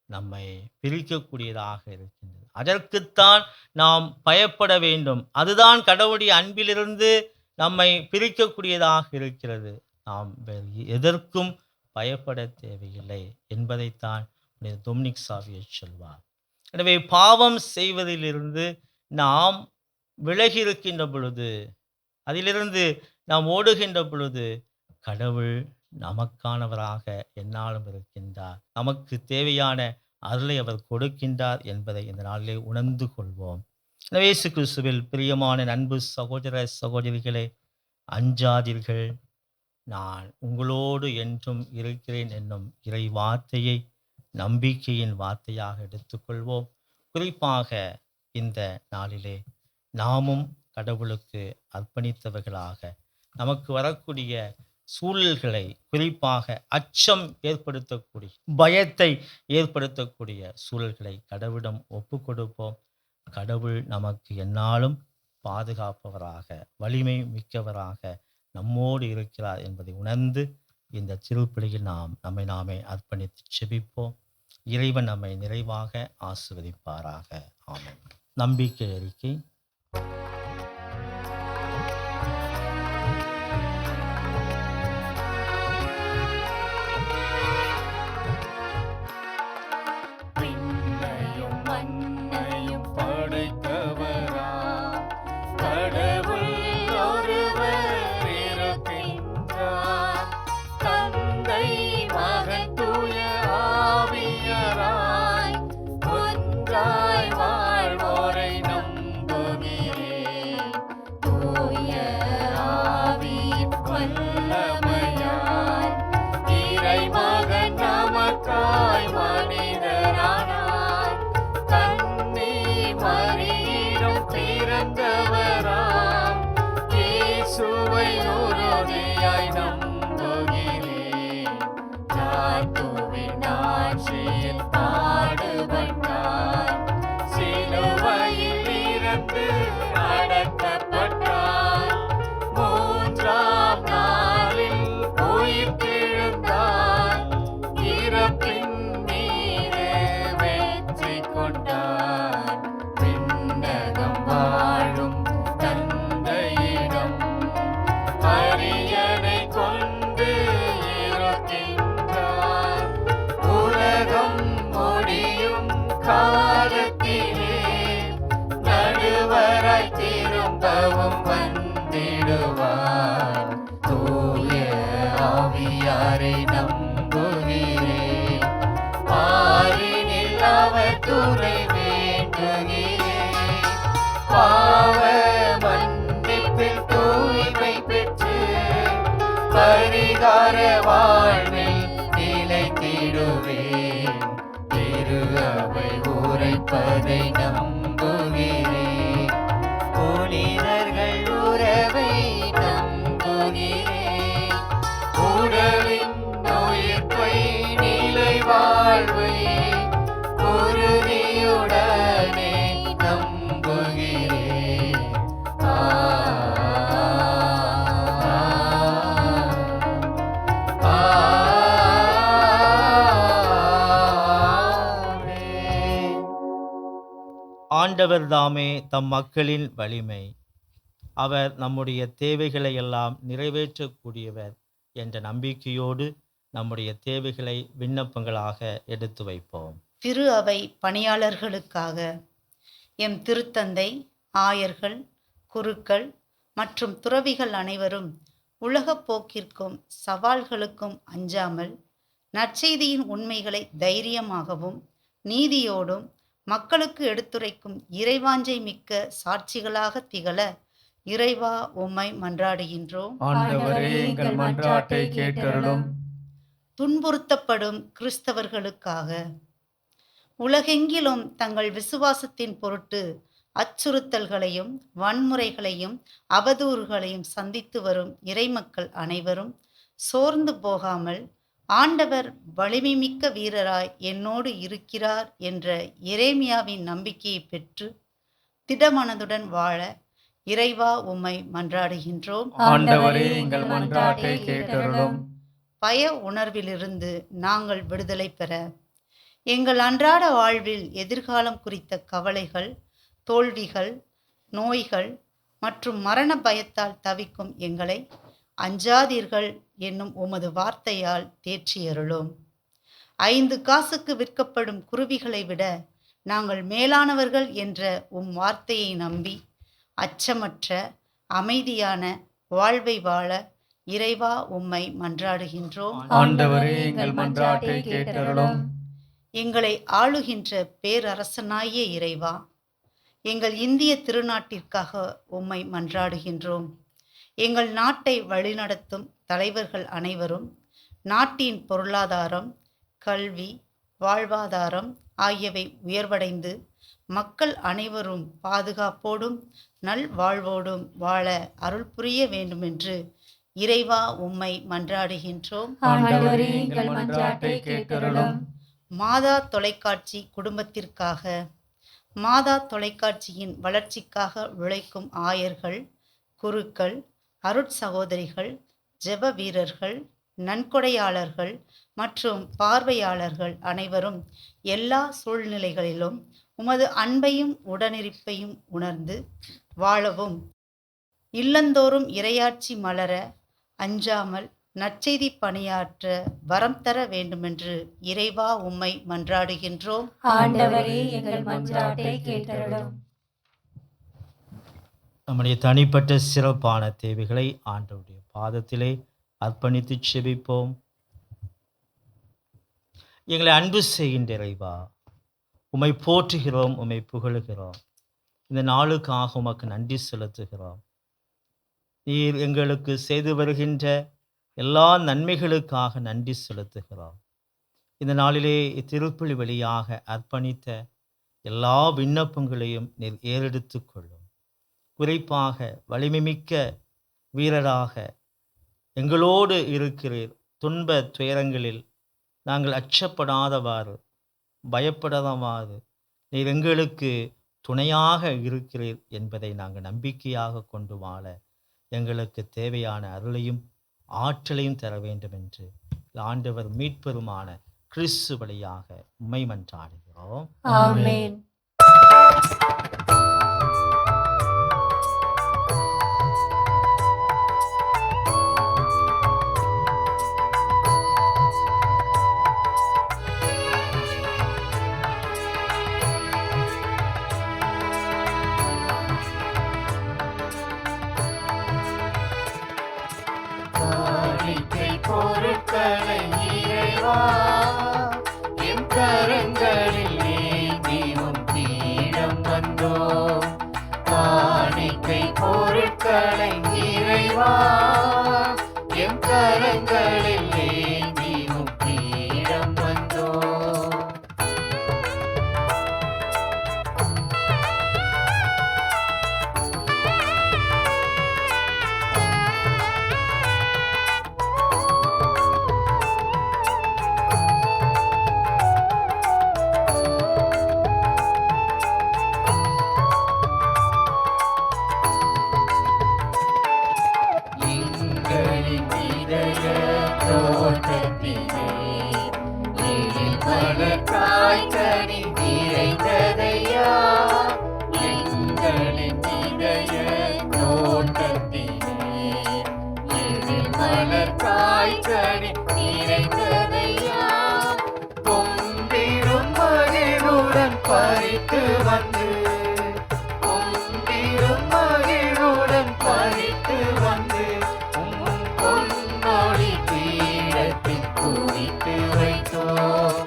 Speaker 3: நம்மை பிரிக்கக்கூடியதாக இருக்கின்றது. அதற்குத்தான் நாம் பயப்பட வேண்டும். அதுதான் கடவுளுடைய அன்பிலிருந்து நம்மை பிரிக்கக்கூடியதாக இருக்கிறது. நாம் வேறு எதற்கும் பயப்பட தேவையில்லை என்பதைத்தான் டொமினிக் சாவியோ சொல்வார். எனவே பாவம் செய்வதிலிருந்து நாம் விலகி இருக்கின்ற பொழுது, அதிலிருந்து நாம் ஓடுகின்ற பொழுது, கடவுள் நமக்கானவராக எந்நாளும் இருக்கின்றார். நமக்கு தேவையான அருளை அவர் கொடுக்கின்றார் என்பதை இந்த நாளிலே உணர்ந்து கொள்வோம். எனவே இயேசு கிறிஸ்துவில் பிரியமான அன்பு சகோதர சகோதரிகளே, அஞ்சாதீர்கள், நான் உங்களோடு என்றும் இருக்கிறேன் என்னும் இறை வார்த்தையை நம்பிக்கையின் வார்த்தையாக எடுத்துக்கொள்வோம். குறிப்பாக இந்த நாளிலே நாமும் கடவுளுக்கு அர்ப்பணித்தவர்களாக, நமக்கு வரக்கூடிய சூழல்களை, குறிப்பாக அச்சம் ஏற்படுத்தக்கூடிய, பயத்தை ஏற்படுத்தக்கூடிய சூழல்களை கடவுளிடம் ஒப்பு கொடுப்போம். கடவுள் நமக்கு எந்நாளும் பாதுகாப்பவராக, வலிமை மிக்கவராக நம்மோடு இருக்கிறார் என்பதை உணர்ந்து இந்த திருப்பலியில் நாம் நம்மை நாமே அர்ப்பணித்து செபிப்போம். இறைவன் நம்மை நிறைவாக ஆசீர்வதிப்பாராக. ஆமென். நம்பிக்கை அறிக்கை.
Speaker 5: விண்ணையும் மண்ணையும் படைத்தவராம் கடவுள் ஒருவர் இருக்கின்றார். தந்தை மகன் தூய ஆவியராய் ஒன்றாய் வாழ்வோரை நம்புகிறேன். தூய ஆவியின் வல்லமையால் இறைமகன் நமக்காய் மனிதரானார். கன்னி மரியிடம் பிறந்தவராம் இயேசுவை உறுதியாய் நம்புகிறேன். தாத்துவின் ஆட்சியில் பாடுபட்டார். சிலுவையில் இறந்து அடக்கப்பட்டார். மூன்றாம் நாளில் உயிர்த்தெழுந்தார். இறப்பின் மீது வெற்றி கொண்டார். விண்ணகம் வாழும் தந்தையிடம் அரியணை கொண்டு இருக்கின்றார். உலகம் முடியும் காலத்திலே நடுவராய் திரும்பவும் வந்திடுவார். தூய ஆவியாரை நம்புகிறேன். பாரினில் அவர் துணை வேண்டுகிறேன். பாவ மன்னிப்பில் தூய்மை பெற்று பரிகார வாழ்வில் நிலைத்திடுவேன். திரு அவை உரைப்பதை நம்புகிறேன். புனிதர்கள் உறவை நம்புகிறேன். உடலின் உயிர்ப்பை நிலை வாழ்வை உறுதியுடனே நம்புகிறேன். ஆமென்.
Speaker 3: ஆண்டவர் தாமே தம் மக்களின் வலிமை. அவர் நம்முடைய தேவைகளை எல்லாம் நிறைவேற்றக்கூடியவர் என்ற நம்பிக்கையோடு நம்முடைய தேவைகளை விண்ணப்பங்களாக எடுத்து வைப்போம்.
Speaker 7: திரு அவை பணியாளர்களுக்காக எம் திருத்தந்தை, ஆயர்கள், குருக்கள் மற்றும் துறவிகள் அனைவரும் உலகப் போக்கிற்கும் சவால்களுக்கும் அஞ்சாமல் நற்செய்தியின் உண்மைகளை தைரியமாகவும் நீதியோடும் மக்களுக்கு எடுத்துரைக்கும் இறைவாஞ்சை மிக்க சாட்சிகளாக திகழ இறைவா உம்மை மன்றாடுகின்றோம்.
Speaker 5: ஆண்டவரே எங்கள் மன்றாட்டை கேட்டருளும்.
Speaker 7: துன்புறுத்தப்படும் கிறிஸ்தவர்களுக்காக உலகெங்கிலும் தங்கள் விசுவாசத்தின் பொருட்டு அச்சுறுத்தல்களையும் வன்முறைகளையும் அவதூறுகளையும் சந்தித்து வரும் இறைமக்கள் அனைவரும் சோர்ந்து போகாமல் ஆண்டவர் வலிமைமிக்க வீரராய் என்னோடு இருக்கிறார் என்ற எரேமியாவின் நம்பிக்கையை பெற்று திடமனதுடன் வாழ இறைவா உம்மை மன்றாடுகின்றோம்.
Speaker 5: ஆண்டவரே எங்கள் மன்றாட்டை கேட்டருளும்.
Speaker 7: பய உணர்விலிருந்து நாங்கள் விடுதலை பெற எங்கள் அன்றாட வாழ்வில் எதிர்காலம் குறித்த கவலைகள், தோல்விகள், நோய்கள் மற்றும் மரண பயத்தால் தவிக்கும் எங்களை அஞ்சாதீர்கள் என்னும் உமது வார்த்தையால் தேற்றியருளும். 5 காசுக்கு விற்கப்படும் குருவிகளை விட நாங்கள் மேலானவர்கள் என்ற உம் வார்த்தையை நம்பி அச்சமற்ற அமைதியான வாழ்வை வாழ இறைவா உம்மை மன்றாடுகின்றோம்.
Speaker 5: ஆண்டவரே எங்கள் மன்றாட்டை கேட்டருளும்.
Speaker 7: எங்களை ஆளுகின்ற பேரரசனாகிய இறைவா, எங்கள் இந்திய திருநாட்டிற்காக உம்மை மன்றாடுகின்றோம். எங்கள் நாட்டை வழிநடத்தும் தலைவர்கள் அனைவரும் நாட்டின் பொருளாதாரம், கல்வி, வாழ்வாதாரம் ஆகியவை உயர்வடைந்து மக்கள் அனைவரும் பாதுகாப்போடும் நல்வாழ்வோடும் வாழ அருள் புரிய வேண்டுமென்று இறைவா உம்மை மன்றாடுகின்றோம்.
Speaker 5: ஆண்டவரே எங்கள் மன்றாட்டை கேட்டருளும்.
Speaker 7: மாதா தொலைக்காட்சி குடும்பத்திற்காக, மாதா தொலைக்காட்சியின் வளர்ச்சிக்காக உழைக்கும் ஆயர்கள், குருக்கள், அருட்சகோதரிகள், ஜெப வீரர்கள், நன்கொடையாளர்கள் மற்றும் பார்வையாளர்கள் அனைவரும் எல்லா சூழ்நிலைகளிலும் உமது அன்பையும் உடனிருப்பையும் உணர்ந்து வாழவும், இல்லந்தோறும் இறையாட்சி மலர அஞ்சாமல் நற்செய்தி பணியாற்ற வரம் தர வேண்டுமென்று இறைவா உம்மை மன்றாடுகின்றோம்.
Speaker 5: ஆண்டவரே, எங்கள் மன்றாட்டை கேட்டருளும்.
Speaker 3: நம்முடைய தனிப்பட்ட சிறப்பான தேவைகளை ஆண்டவருடைய பாதத்திலே அர்ப்பணித்து செபிப்போம். எங்களை அன்பு செய்கின்ற இறைவா, உம்மை போற்றுகிறோம், உம்மை புகழுகிறோம். இந்த நாளுக்காக உமக்கு நன்றி செலுத்துகிறோம். நீர் எங்களுக்கு செய்து வருகின்ற எல்லா நன்மைகளுக்காக நன்றி செலுத்துகிறோம். இந்த நாளிலே திருப்பலி வழியாக அர்ப்பணித்த எல்லா விண்ணப்பங்களையும் நீர் ஏறெடுத்து கொள்ளும். குறிப்பாக வலிமைமிக்க வீரராக எங்களோடு இருக்கிறீர். துன்ப துயரங்களில் நாங்கள் அச்சப்படாதவாறு, பயப்படாதவாறு நீர் எங்களுக்கு துணையாக இருக்கிறீர் என்பதை நாங்கள் நம்பிக்கையாக கொண்டு வாழ எங்களுக்கு தேவையான அருளையும் ஆற்றலையும் தர வேண்டும் என்று ஆண்டவர் மீட்பெருமான கிறிஸ்து வழியாக உம்மை மன்றாடுகிறோம்.
Speaker 5: ஆமென். பொருட்களை இறைவா எம் கரங்களில் ஏந்தியும் தீரம் வந்தோம். காணிக்கை பொருட்களை இறைவா எம் கரங்களில் ஏந்தியும் தீரம் வந்தோம். காய்கனி நிறைந்ததையா எங்களின் இதய தோட்டத்திலே, எழில் மலர் காய்கனி நிறைந்ததையா பொங்கிடும் மகிழுடன் பறித்து வந்து, பொங்கிடும் மகிழுடன் பறித்து வந்து பொன்னொழி பீடத்தில் குவித்து வைத்தோம்.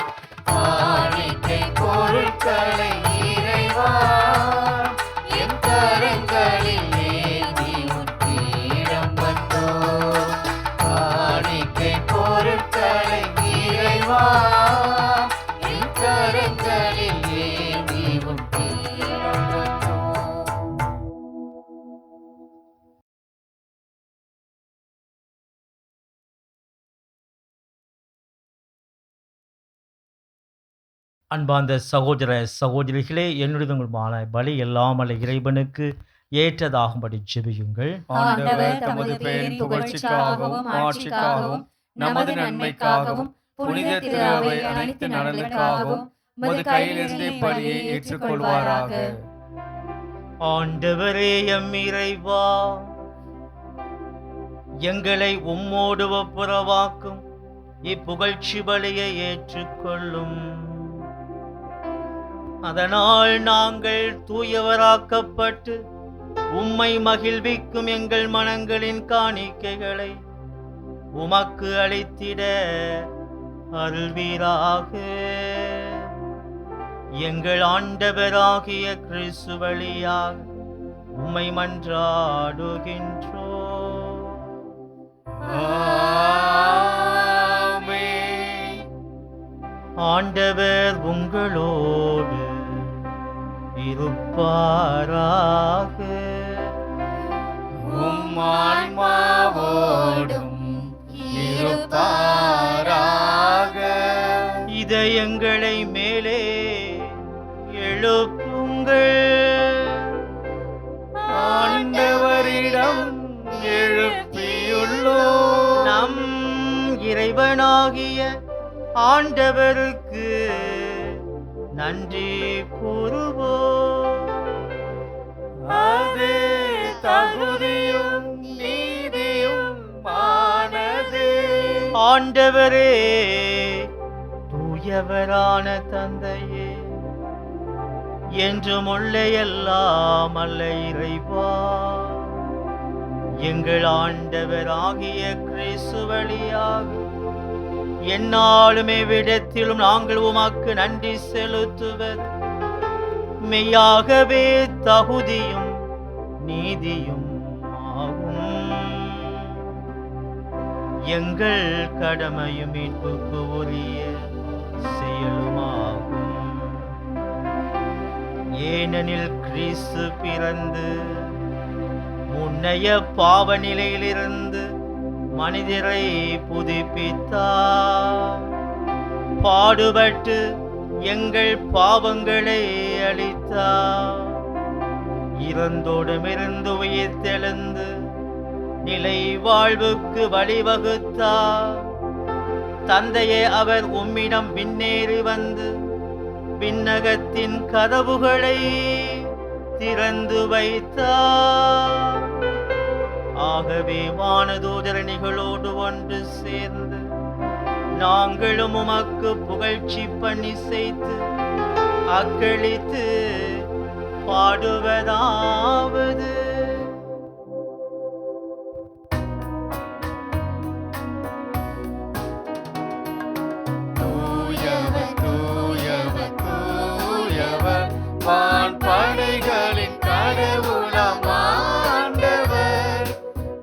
Speaker 5: காணிக்கை பொருட்களை இறைவா எம் கரங்களில் ஏந்தி உத்தீரம் வந்தோம். காணிக்கை பொருட்களை இறைவா எம் கரங்களில் ஏந்தி உத்தீரம் வந்தோம்.
Speaker 3: அன்பார்ந்த சகோதர சகோதரிகளே, என்னுடையமான பலி எல்லாமல்ல இறைவனுக்கு ஏற்றதாகும்படி ஜெபியுங்கள்.
Speaker 5: ஆண்டவர் தமது பெயரின் புகழ்ச்சிக்காகவும் ஆட்சிக்காகவும் நமது நன்மைக்காகவும் புனித திரு அவை அனைத்து நலனுக்காகவும் உமது கையிலிருந்து பலியை ஏற்றுக்கொள்வாராக.
Speaker 3: ஆண்டவரே எம் இறைவா, எங்களை உம்மோடு ஒப்புரவாக்கும் இப்புகழ்ச்சி பலியை ஏற்றுக்கொள்ளும். அதனால் நாங்கள் தூயவராக்கப்பட்டு உம்மை மகிழ்விக்கும் எங்கள் மனங்களின் காணிக்கைகளை உமக்கு அளித்திட அருள்வீராக. எங்கள் ஆண்டவராகிய கிறிஸ்து வழியாக உம்மை மன்றாடுகின்றோம். ஆண்டவர் உங்களோடு இருப்பாராக.
Speaker 5: உம் ஆன்மாவோடும் இருப்பாராக.
Speaker 3: இதயங்களை மேலே எழுப்புங்கள்.
Speaker 5: ஆண்டவரிடம் எழுப்பியுள்ளோம்.
Speaker 3: நம் இறைவனாகிய ஆண்டவருக்கு நன்றி கூறுவோம்.
Speaker 5: அது தகுதியும் நீதியும் ஆனது.
Speaker 3: ஆண்டவரே, தூயவரான தந்தையே, என்றும் உள்ள எல்லாம் அல்ல இறைவா, எங்கள் ஆண்டவராகிய கிறிஸ்து வழியாக எந்நாளுமே விடத்திலும் நாங்கள் உமக்கு நன்றி செலுத்துவது மெய்யாகவே தகுதியும் நீதியும் ஆகும். எங்கள் கடமையும் மீட்புக்கு உரிய செயலுமாகும். ஏனெனில் கிறிஸ்து பிறந்து முன்னைய பாவ நிலையிலிருந்து மனிதரை புதுப்பித்தார். பாடுபட்டு எங்கள் பாவங்களை அளித்தார். இறந்தோடமிருந்து உயிர்த்தெழுந்து நிலை வாழ்வுக்கு வழிவகுத்தார். தந்தையே, அவர் உம்மிடம் விண்ணேறி வந்து விண்ணகத்தின் கதவுகளை திறந்து வைத்தார். ஆகவே வானதூதரணிகளோடு ஒன்று சேர்ந்து நாங்களும் உமக்கு புகழ்ச்சி பண்ணி செய்து அக்களித்து பாடுவதாவது:
Speaker 5: தூயவர் தூயவர் தூயவர் வான்படைகளின் கடவுளாம் ஆண்டவர்.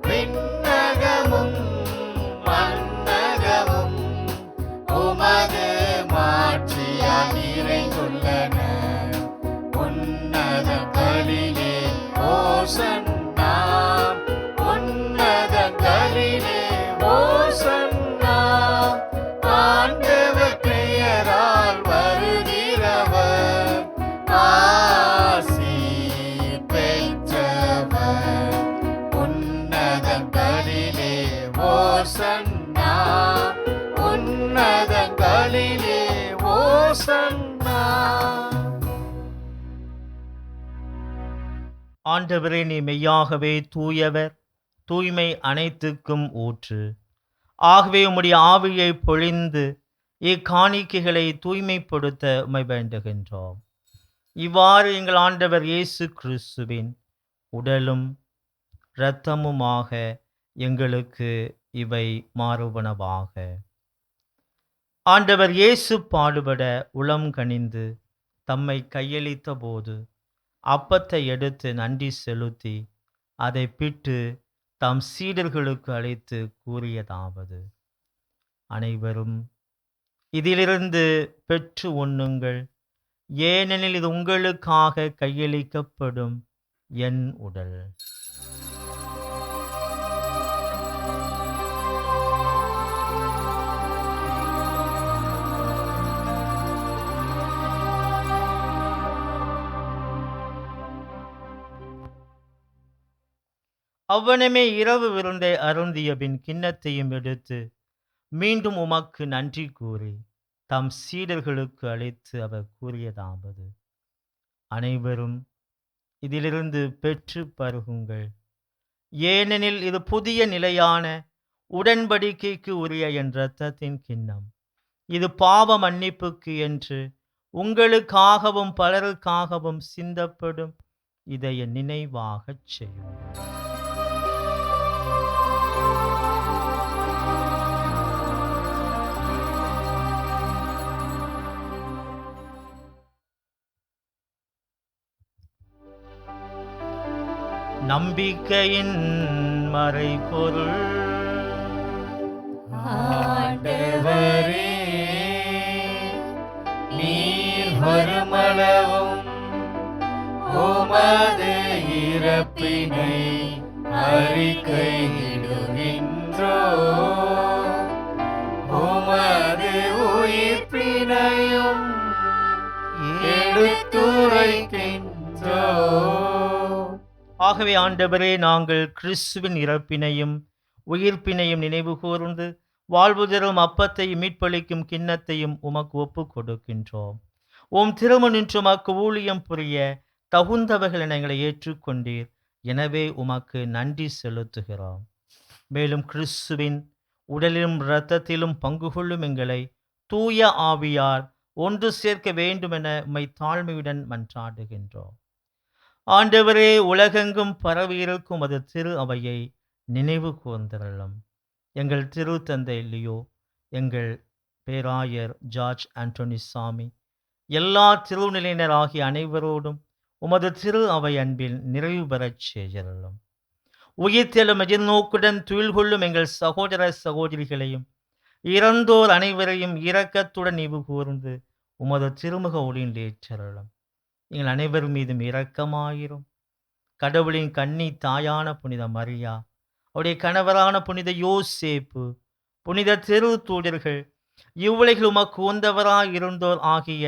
Speaker 5: விண்ணகமும் மண்ணகமும் உமது மாட்சியால் நிறைந்துள்ளன. உன்னதங்களிலே ஓசன்னா, உன்னதங்களிலே ஓசன்னா. ஆண்டவர் பெயரால் வருகிறவர் ஆசி பெற்றவர். உன்னதங்களிலே ஓசன்னா, உன்னதங்களிலே ஓசன்னா.
Speaker 3: ஆண்டவரே, நீ மெய்யாகவே தூயவர், தூய்மை அனைத்துக்கும் ஊற்று. ஆகவே உம்முடைய ஆவியை பொழிந்து இக்காணிக்கைகளை தூய்மைப்படுத்த உம்மை வேண்டுகின்றோம். இவ்வாறு எங்கள் ஆண்டவர் இயேசு கிறிஸ்துவின் உடலும் இரத்தமுமாக எங்களுக்கு இவை மாறுவனவாக. ஆண்டவர் இயேசு பாடுபட உளம் கனிந்து தம்மை கையளித்த போது அப்பத்தை எடுத்து நன்றி செலுத்தி அதை பிட்டு தம் சீடர்களுக்கு அளித்து கூறியதாவது: அனைவரும் இதிலிருந்து பெற்று உண்ணுங்கள், ஏனெனில் இது உங்களுக்காக கையளிக்கப்படும் என் உடல். அவ்வனமே இரவு விருந்தை அருந்திய பின் கிண்ணத்தையும் எடுத்து மீண்டும் உமக்கு நன்றி கூறி தம் சீடர்களுக்கு அளித்து அவர் கூறியதாவது: அனைவரும் இதிலிருந்து பெற்று பருகுங்கள், ஏனெனில் இது புதிய நிலையான உடன்படிக்கைக்கு உரிய என் இரத்தத்தின் கிண்ணம். இது பாவ மன்னிப்புக்கு என்று உங்களுக்காகவும் பலருக்காகவும் சிந்தப்படும். இதை என் நினைவாகச் செய்யும். நம்பிக்கையின் மறைபொருள்.
Speaker 5: ஆண்டவரே, நீர் வருமளவும் உமது இறப்பினை அறிக்கையிடுகின்றோம், உமது உயிர்ப்பினையும் எடுத்துரைக்கின்றோம்.
Speaker 3: ஆகவே ஆண்டவரே, நாங்கள் கிறிஸ்துவின் இறப்பினையும் உயிர்ப்பினையும் நினைவு கூர்ந்து வாழ்வு தரும் அப்பத்தையும் மீட்பளிக்கும் கிண்ணத்தையும் உமக்கு ஒப்புக் கொடுக்கின்றோம். உம் திருமணின்று உமக்கு ஊழியம் புரிய தகுந்தவர்கள் என எங்களை ஏற்றுக்கொண்டீர். எனவே உமக்கு நன்றி செலுத்துகிறோம். மேலும் கிறிஸ்துவின் உடலிலும் இரத்தத்திலும் பங்கு கொள்ளும் எங்களை தூய ஆவியார் ஒன்று சேர்க்க வேண்டுமென உம்மை தாழ்மையுடன் மன்றாடுகின்றோம். ஆண்டவரே, உலகெங்கும் பரவியிருக்கும் அது திரு அவையை நினைவு கூர்ந்தருளும். எங்கள் திரு தந்தை லியோ, எங்கள் பேராயர் ஜார்ஜ் ஆண்டோனி சாமி, எல்லா திருநிலையினர் ஆகிய அனைவரோடும் உமது திரு அவை அன்பில் நிறைவு பெறச் செய்யருளும். உயிர்த்தெழும் எதிர்நோக்குடன் துயில் கொள்ளும் எங்கள் சகோதர சகோதரிகளையும் இறந்தோர் அனைவரையும் இரக்கத்துடன் நினைவு கூர்ந்து உமது திருமுக ஒளியில் ஏற்றருளும். எங்கள் அனைவர் மீதும் இரக்கமாயிரும். கடவுளின் கன்னி தாயான புனித மரியா, அவருடைய கணவரான புனித யோசேப்பு, புனித திரு தூதர்கள், இவ்வுலகில் உமக்கு உந்தவராய் இருந்தோர் ஆகிய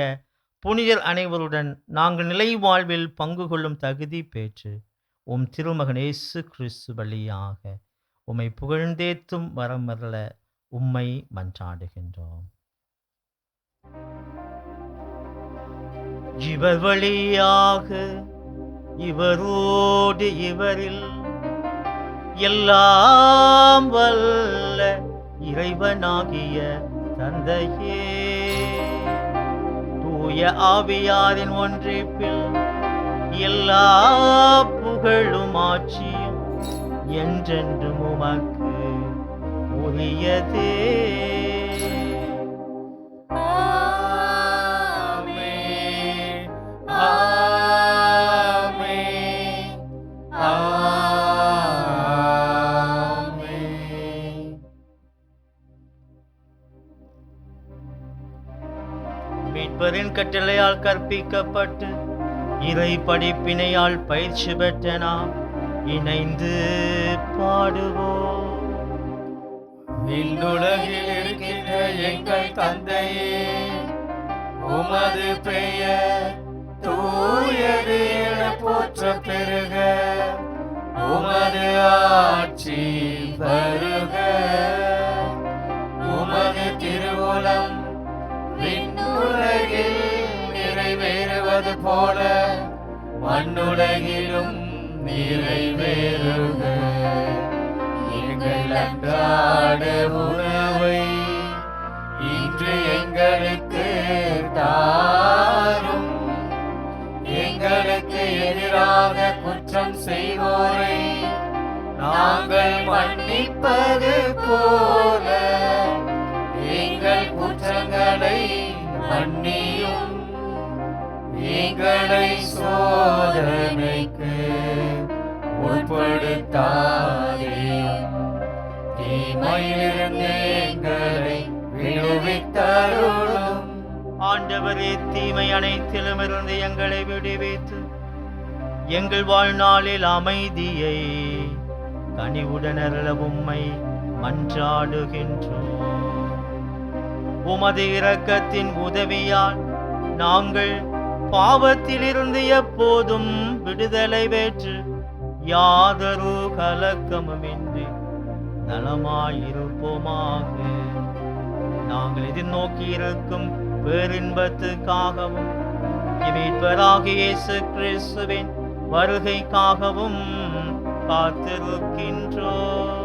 Speaker 3: புனிதர் அனைவருடன் நாங்கள் நிலை வாழ்வில் பங்கு கொள்ளும் தகுதி பெற்று உம் திருமகன் இயேசு கிறிஸ்து வழியாக உம்மை புகழ்ந்தேத்தும் வரமருள உம்மை மன்றாடுகின்றோம். இவர் வழியாக இவரோடு இவரில் எல்லாம் வல்ல இறைவனாகிய தந்தையே, தூய ஆவியாரின் ஒன்றிப்பில் எல்லா புகழும் ஆட்சியும் என்றென்றும் உமக்கு உரியதே.
Speaker 5: ஆமென், ஆமென், ஆமென்.
Speaker 3: மீட்பரின் கட்டளையால் கற்பிக்கப்பட்டு இறை படிப்பினையால் பயிற்சி பெற்ற நாம் இணைந்து பாடுவோம்.
Speaker 5: விண்ணுலகில் இருக்கின்ற எங்கள் தந்தையே, உமது பெயர் தூயது என போற்ற பெறுக. உமது ஆட்சி வருக. உமது திருவுளம் விண்ணுலகில் நிறைவேறுவது போல மண்ணுலகிலும் நிறைவேறுக. எங்கள் அன்றாட உணவை இன்று எங்களுக்கு தாரும். எங்களுக்கு எதிராக குற்றம் செய்வோரை நாங்கள் மன்னிப்பது போல எங்கள் குற்றங்களை மன்னியும். எங்களை சோதனைக்கு உட்படுத்தாதேயும். தீமையிலிருந்து எங்களை விடுவித்தருளும்.
Speaker 3: ஆண்டவரே, தீமை அனைத்திலுமிருந்து எங்களை விடுவித்து எங்கள் வாழ்நாளில் அமைதியை கனிவுடன் அருள உம்மை மன்றாடுகின்றோம். உமது இரக்கத்தின் உதவியால் நாங்கள் பாவத்திலிருந்து எப்போதும் விடுதலை பெற்று யாதொரு கலக்கமுமின்றி நலமாயிருப்போமாக. நாங்கள் எதிர்நோக்கி இருக்கும் பேரின்பத்துக்காகவும் மீட்பராகிய இயேசு கிறிஸ்துவின் வருகைக்காகவும் காத்திருக்கின்றோம்.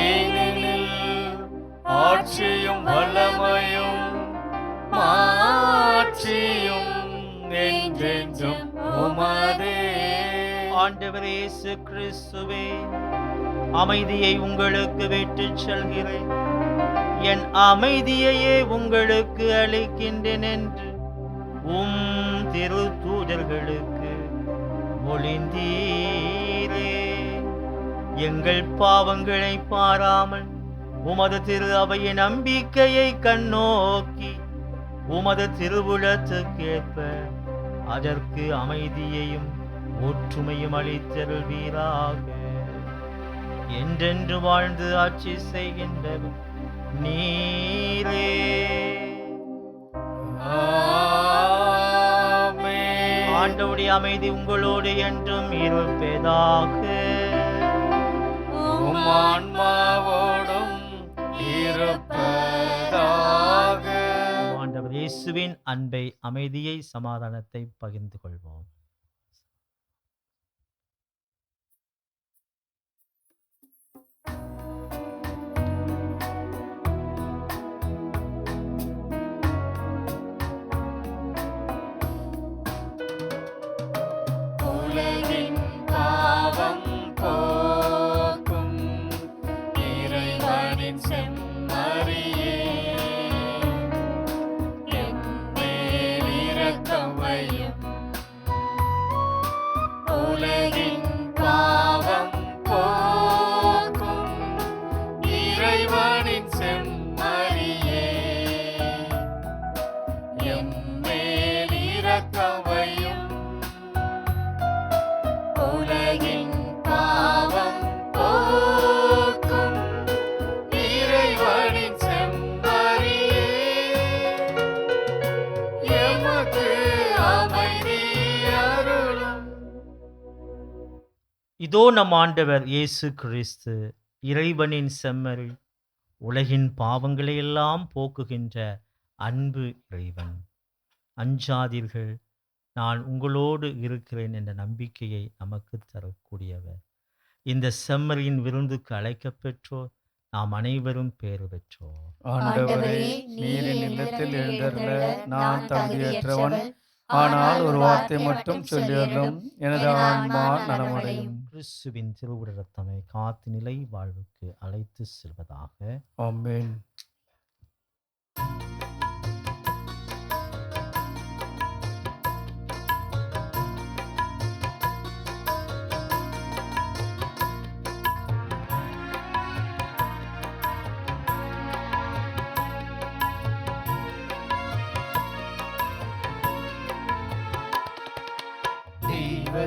Speaker 5: ஏனெனில் ஆட்சியும் வல்லமையும் மாட்சியும் என்றென்றும் உமதே.
Speaker 3: ஆண்டவர் இயேசு கிறிஸ்துவே, அமைதியை உங்களுக்கு விட்டுச் செல்கிறேன், என் அமைதியையே உங்களுக்கு அளிக்கின்றேன் என்று உம் திரு தூதர்களுக்கு மொழிந்தீரே. எங்கள் பாவங்களை பாராமல் உமது திரு அவையின் நம்பிக்கையை கண்ணோக்கி உமது திருவுளத்துக்கேற்ப அதற்கு அமைதியையும் ஒற்றுமையும் அளித்தருள்வீராக. என்றென்று வாழ்ந்து ஆட்சி செய்கின்றவர் நீரே.
Speaker 5: ஆமென்.
Speaker 3: ஆண்டவருடைய அமைதி உங்களோடு என்றும் இருப்பதாக.
Speaker 5: உம் ஆன்மாவோடும் இருப்பதாக.
Speaker 3: ஆண்டவர் இயேசுவின் அன்பை, அமைதியை, சமாதானத்தை பகிர்ந்து கொள்வோம்.
Speaker 5: உலகின் பாவம் போக்கும் இறைவனின் செம்மறியே, எம்மேல் இரக்கம் வையும். உலகின் பாவம் போக்கும் இறைவனின் செம்மறியே, எம்மேல் இரக்கம் வையும். உலகின் பாவம் போக்கும் இறைவனின் செம்மறியே, எமக்கு அமைதி அருளும்.
Speaker 3: இதோ நம் ஆண்டவர் இயேசு கிறிஸ்து, இறைவனின் செம்மறி, உலகின் பாவங்களை எல்லாம் போக்குகின்ற அன்பு இறைவன். அஞ்சாதீர்கள், நான் உங்களோடு இருக்கிறேன் என்ற நம்பிக்கையை நமக்கு தரக்கூடியவர். இந்த செம்மறியின் விருந்துக்கு அழைக்கப்பெற்றோர் நாம் அனைவரும் பேறு பெற்றோர்.
Speaker 1: ஆண்டவரே, நீரின் இல்லத்தில் எழுந்தருள நான் தகுதியற்றவன். ஆனால் ஒரு வார்த்தை மட்டும் சொல்லியருளும், எனது ஆன்மா நலமடையும்.
Speaker 3: கிறிஸ்துவின் திருவுட ரத்தமை காத்து நிலை வாழ்வுக்கு அழைத்து செல்வதாக.
Speaker 1: ஆமென்.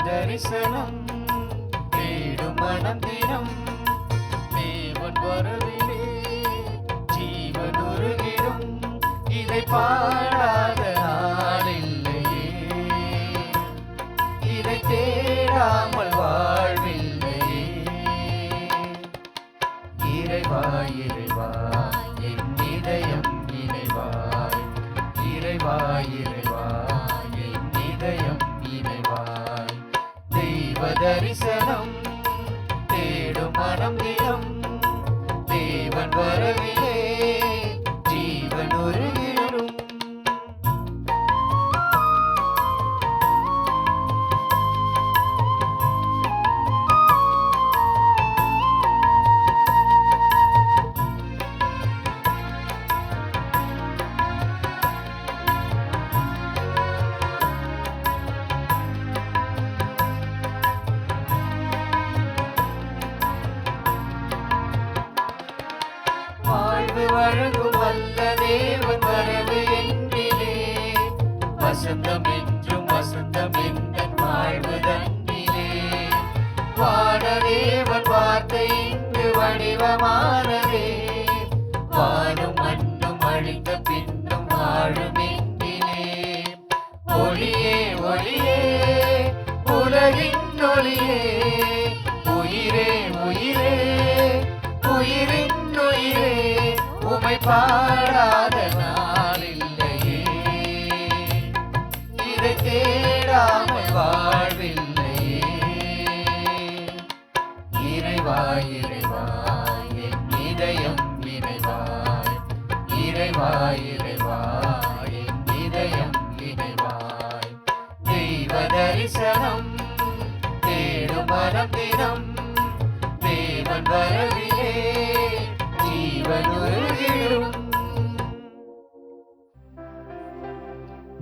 Speaker 5: தரிசனம் தேடும் மனம் தினம், தேவன் வரவிலே ஜீவன் உருகிடும். இதை பாடாத நாளில்லையே, இதை தேடாமல் வாழ்வில்லையே. இறைவா இறைவா என் இதயம் இறைவாய், இறைவா இறைவா என் இதயம் இறைவாய். தெய்வ தரிசனம் தேடும் மனம் தினம், தேவன் வரவிலே ஜீவன் உருகிடும். வாழ்வு வழங்கும் வல்ல தேவன் வரவு என்றிலே, வசந்தம் என்றும் வசந்தம் எந்தன் வாழ்வு தன்னிலே. வானதேவன் வார்த்தை இங்கு வடிவமானதே, வானும் மண்ணும் அழிந்த பின்னும் வாழும் என்றிலே. ஒளியே ஒளியே உலகின் ஒளியே, உயிரே உயிரே உயிரின் உயிரே, உமை பாடாத நாளில்லையே, இதை தேடாமல் வாழ்வில்லையே. இறைவா இறைவா என் இதயம் இறைவாய், இறைவா இறைவா என் இதயம் இறைவாய். தெய்வ தரிசனம் தேடும் மனம் தினம், தேவன் வரவிலே ஜீவன் உருகிடும்.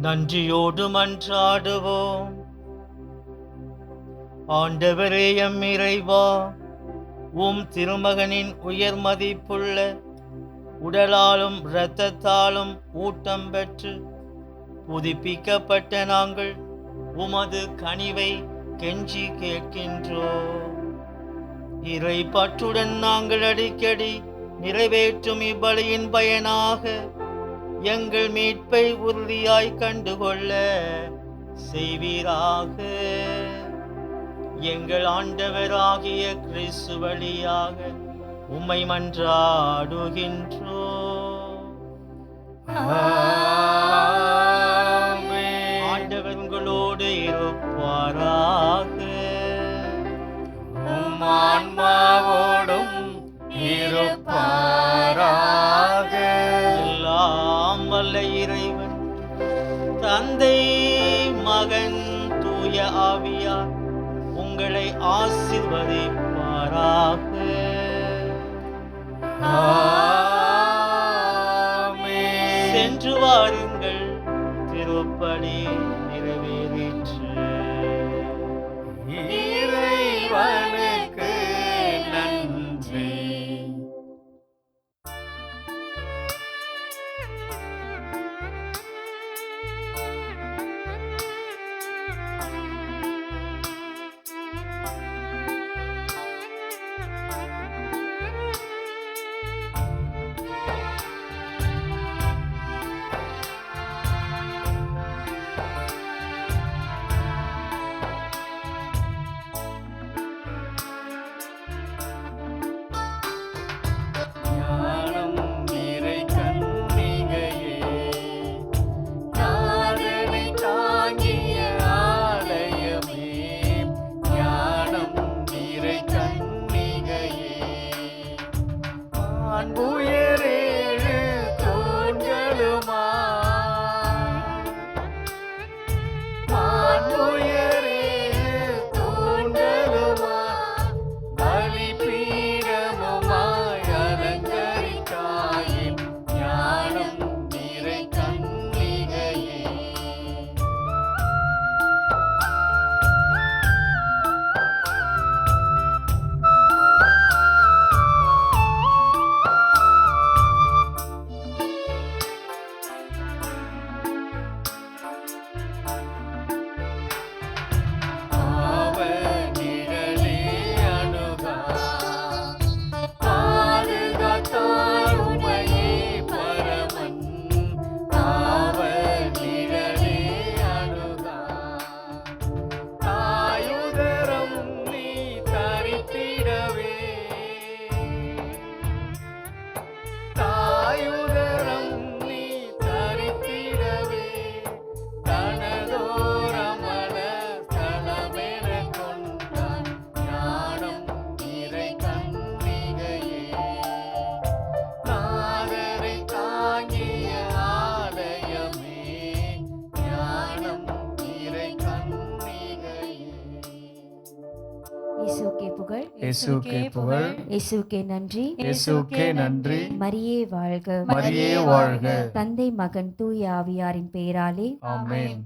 Speaker 3: நன்றியோடு மன்றாடுவோம். ஆண்டவரே எம் இறைவா, உம் திருமகனின் உயர் மதிப்புள்ள உடலாலும் இரத்தத்தாலும் ஊட்டம் பெற்று புதுப்பிக்கப்பட்ட நாங்கள் உமது கனிவை கெஞ்சி கேட்கின்றோம். இறை பற்றுடன் நாங்கள் அடிக்கடி நிறைவேற்றும் இப்பலியின் பயனாக எங்கள் மீட்பை உறுதியாய் கண்டுகொள்ள செய்வீராக. எங்கள் ஆண்டவராகிய கிறிஸ்து வழியாக உம்மை மன்றாடுகின்றோம்.
Speaker 5: ஆமென்.
Speaker 3: ஆசீர்வதிப்பாராக.
Speaker 1: ஆமென்.
Speaker 3: சென்று வாருங்கள், திருப்பலி நிறைவேறிற்று.
Speaker 1: இறைவனுக்கு நன்றி. ஞானம் நிறை கன்னிகையே, நாதனை தாங்கிய ஆலயமே. ஞானம் நிறை கன்னிகையே, மாண்புயரேழு தூண்களுமா, மாண்புயரேழு தூண்களுமா, பலிபீடமுமாய் அலங்கரித்தாயே. ஞானம் நிறை கன்னிகையே. பாவ நிழலே அணுகா, பாதுகாத்தாய் உமையே பரமன். பாவ நிழலே அணுகா, தாயுதரம் நீ தரித்திடவே, தாயுதரம் நீ தரித்திடவே, தனதோரமல ஸ்தலமென கொண்டான். ஞானம் நிறை கன்னிகையே, நாதரை தாங்கிய ஆலயமே. ஞானம் நிறை கன்னிகையே.
Speaker 8: இயேசுக்கே புகழ்,
Speaker 1: இயேசுக்கே புகழ்,
Speaker 8: இயேசுக்கே நன்றி,
Speaker 1: இயேசுக்கே நன்றி.
Speaker 8: மரியே வாழ்க,
Speaker 1: மரியே வாழ்க.
Speaker 8: தந்தை மகன் தூய ஆவியாரின் பெயராலே
Speaker 1: ஆமென்.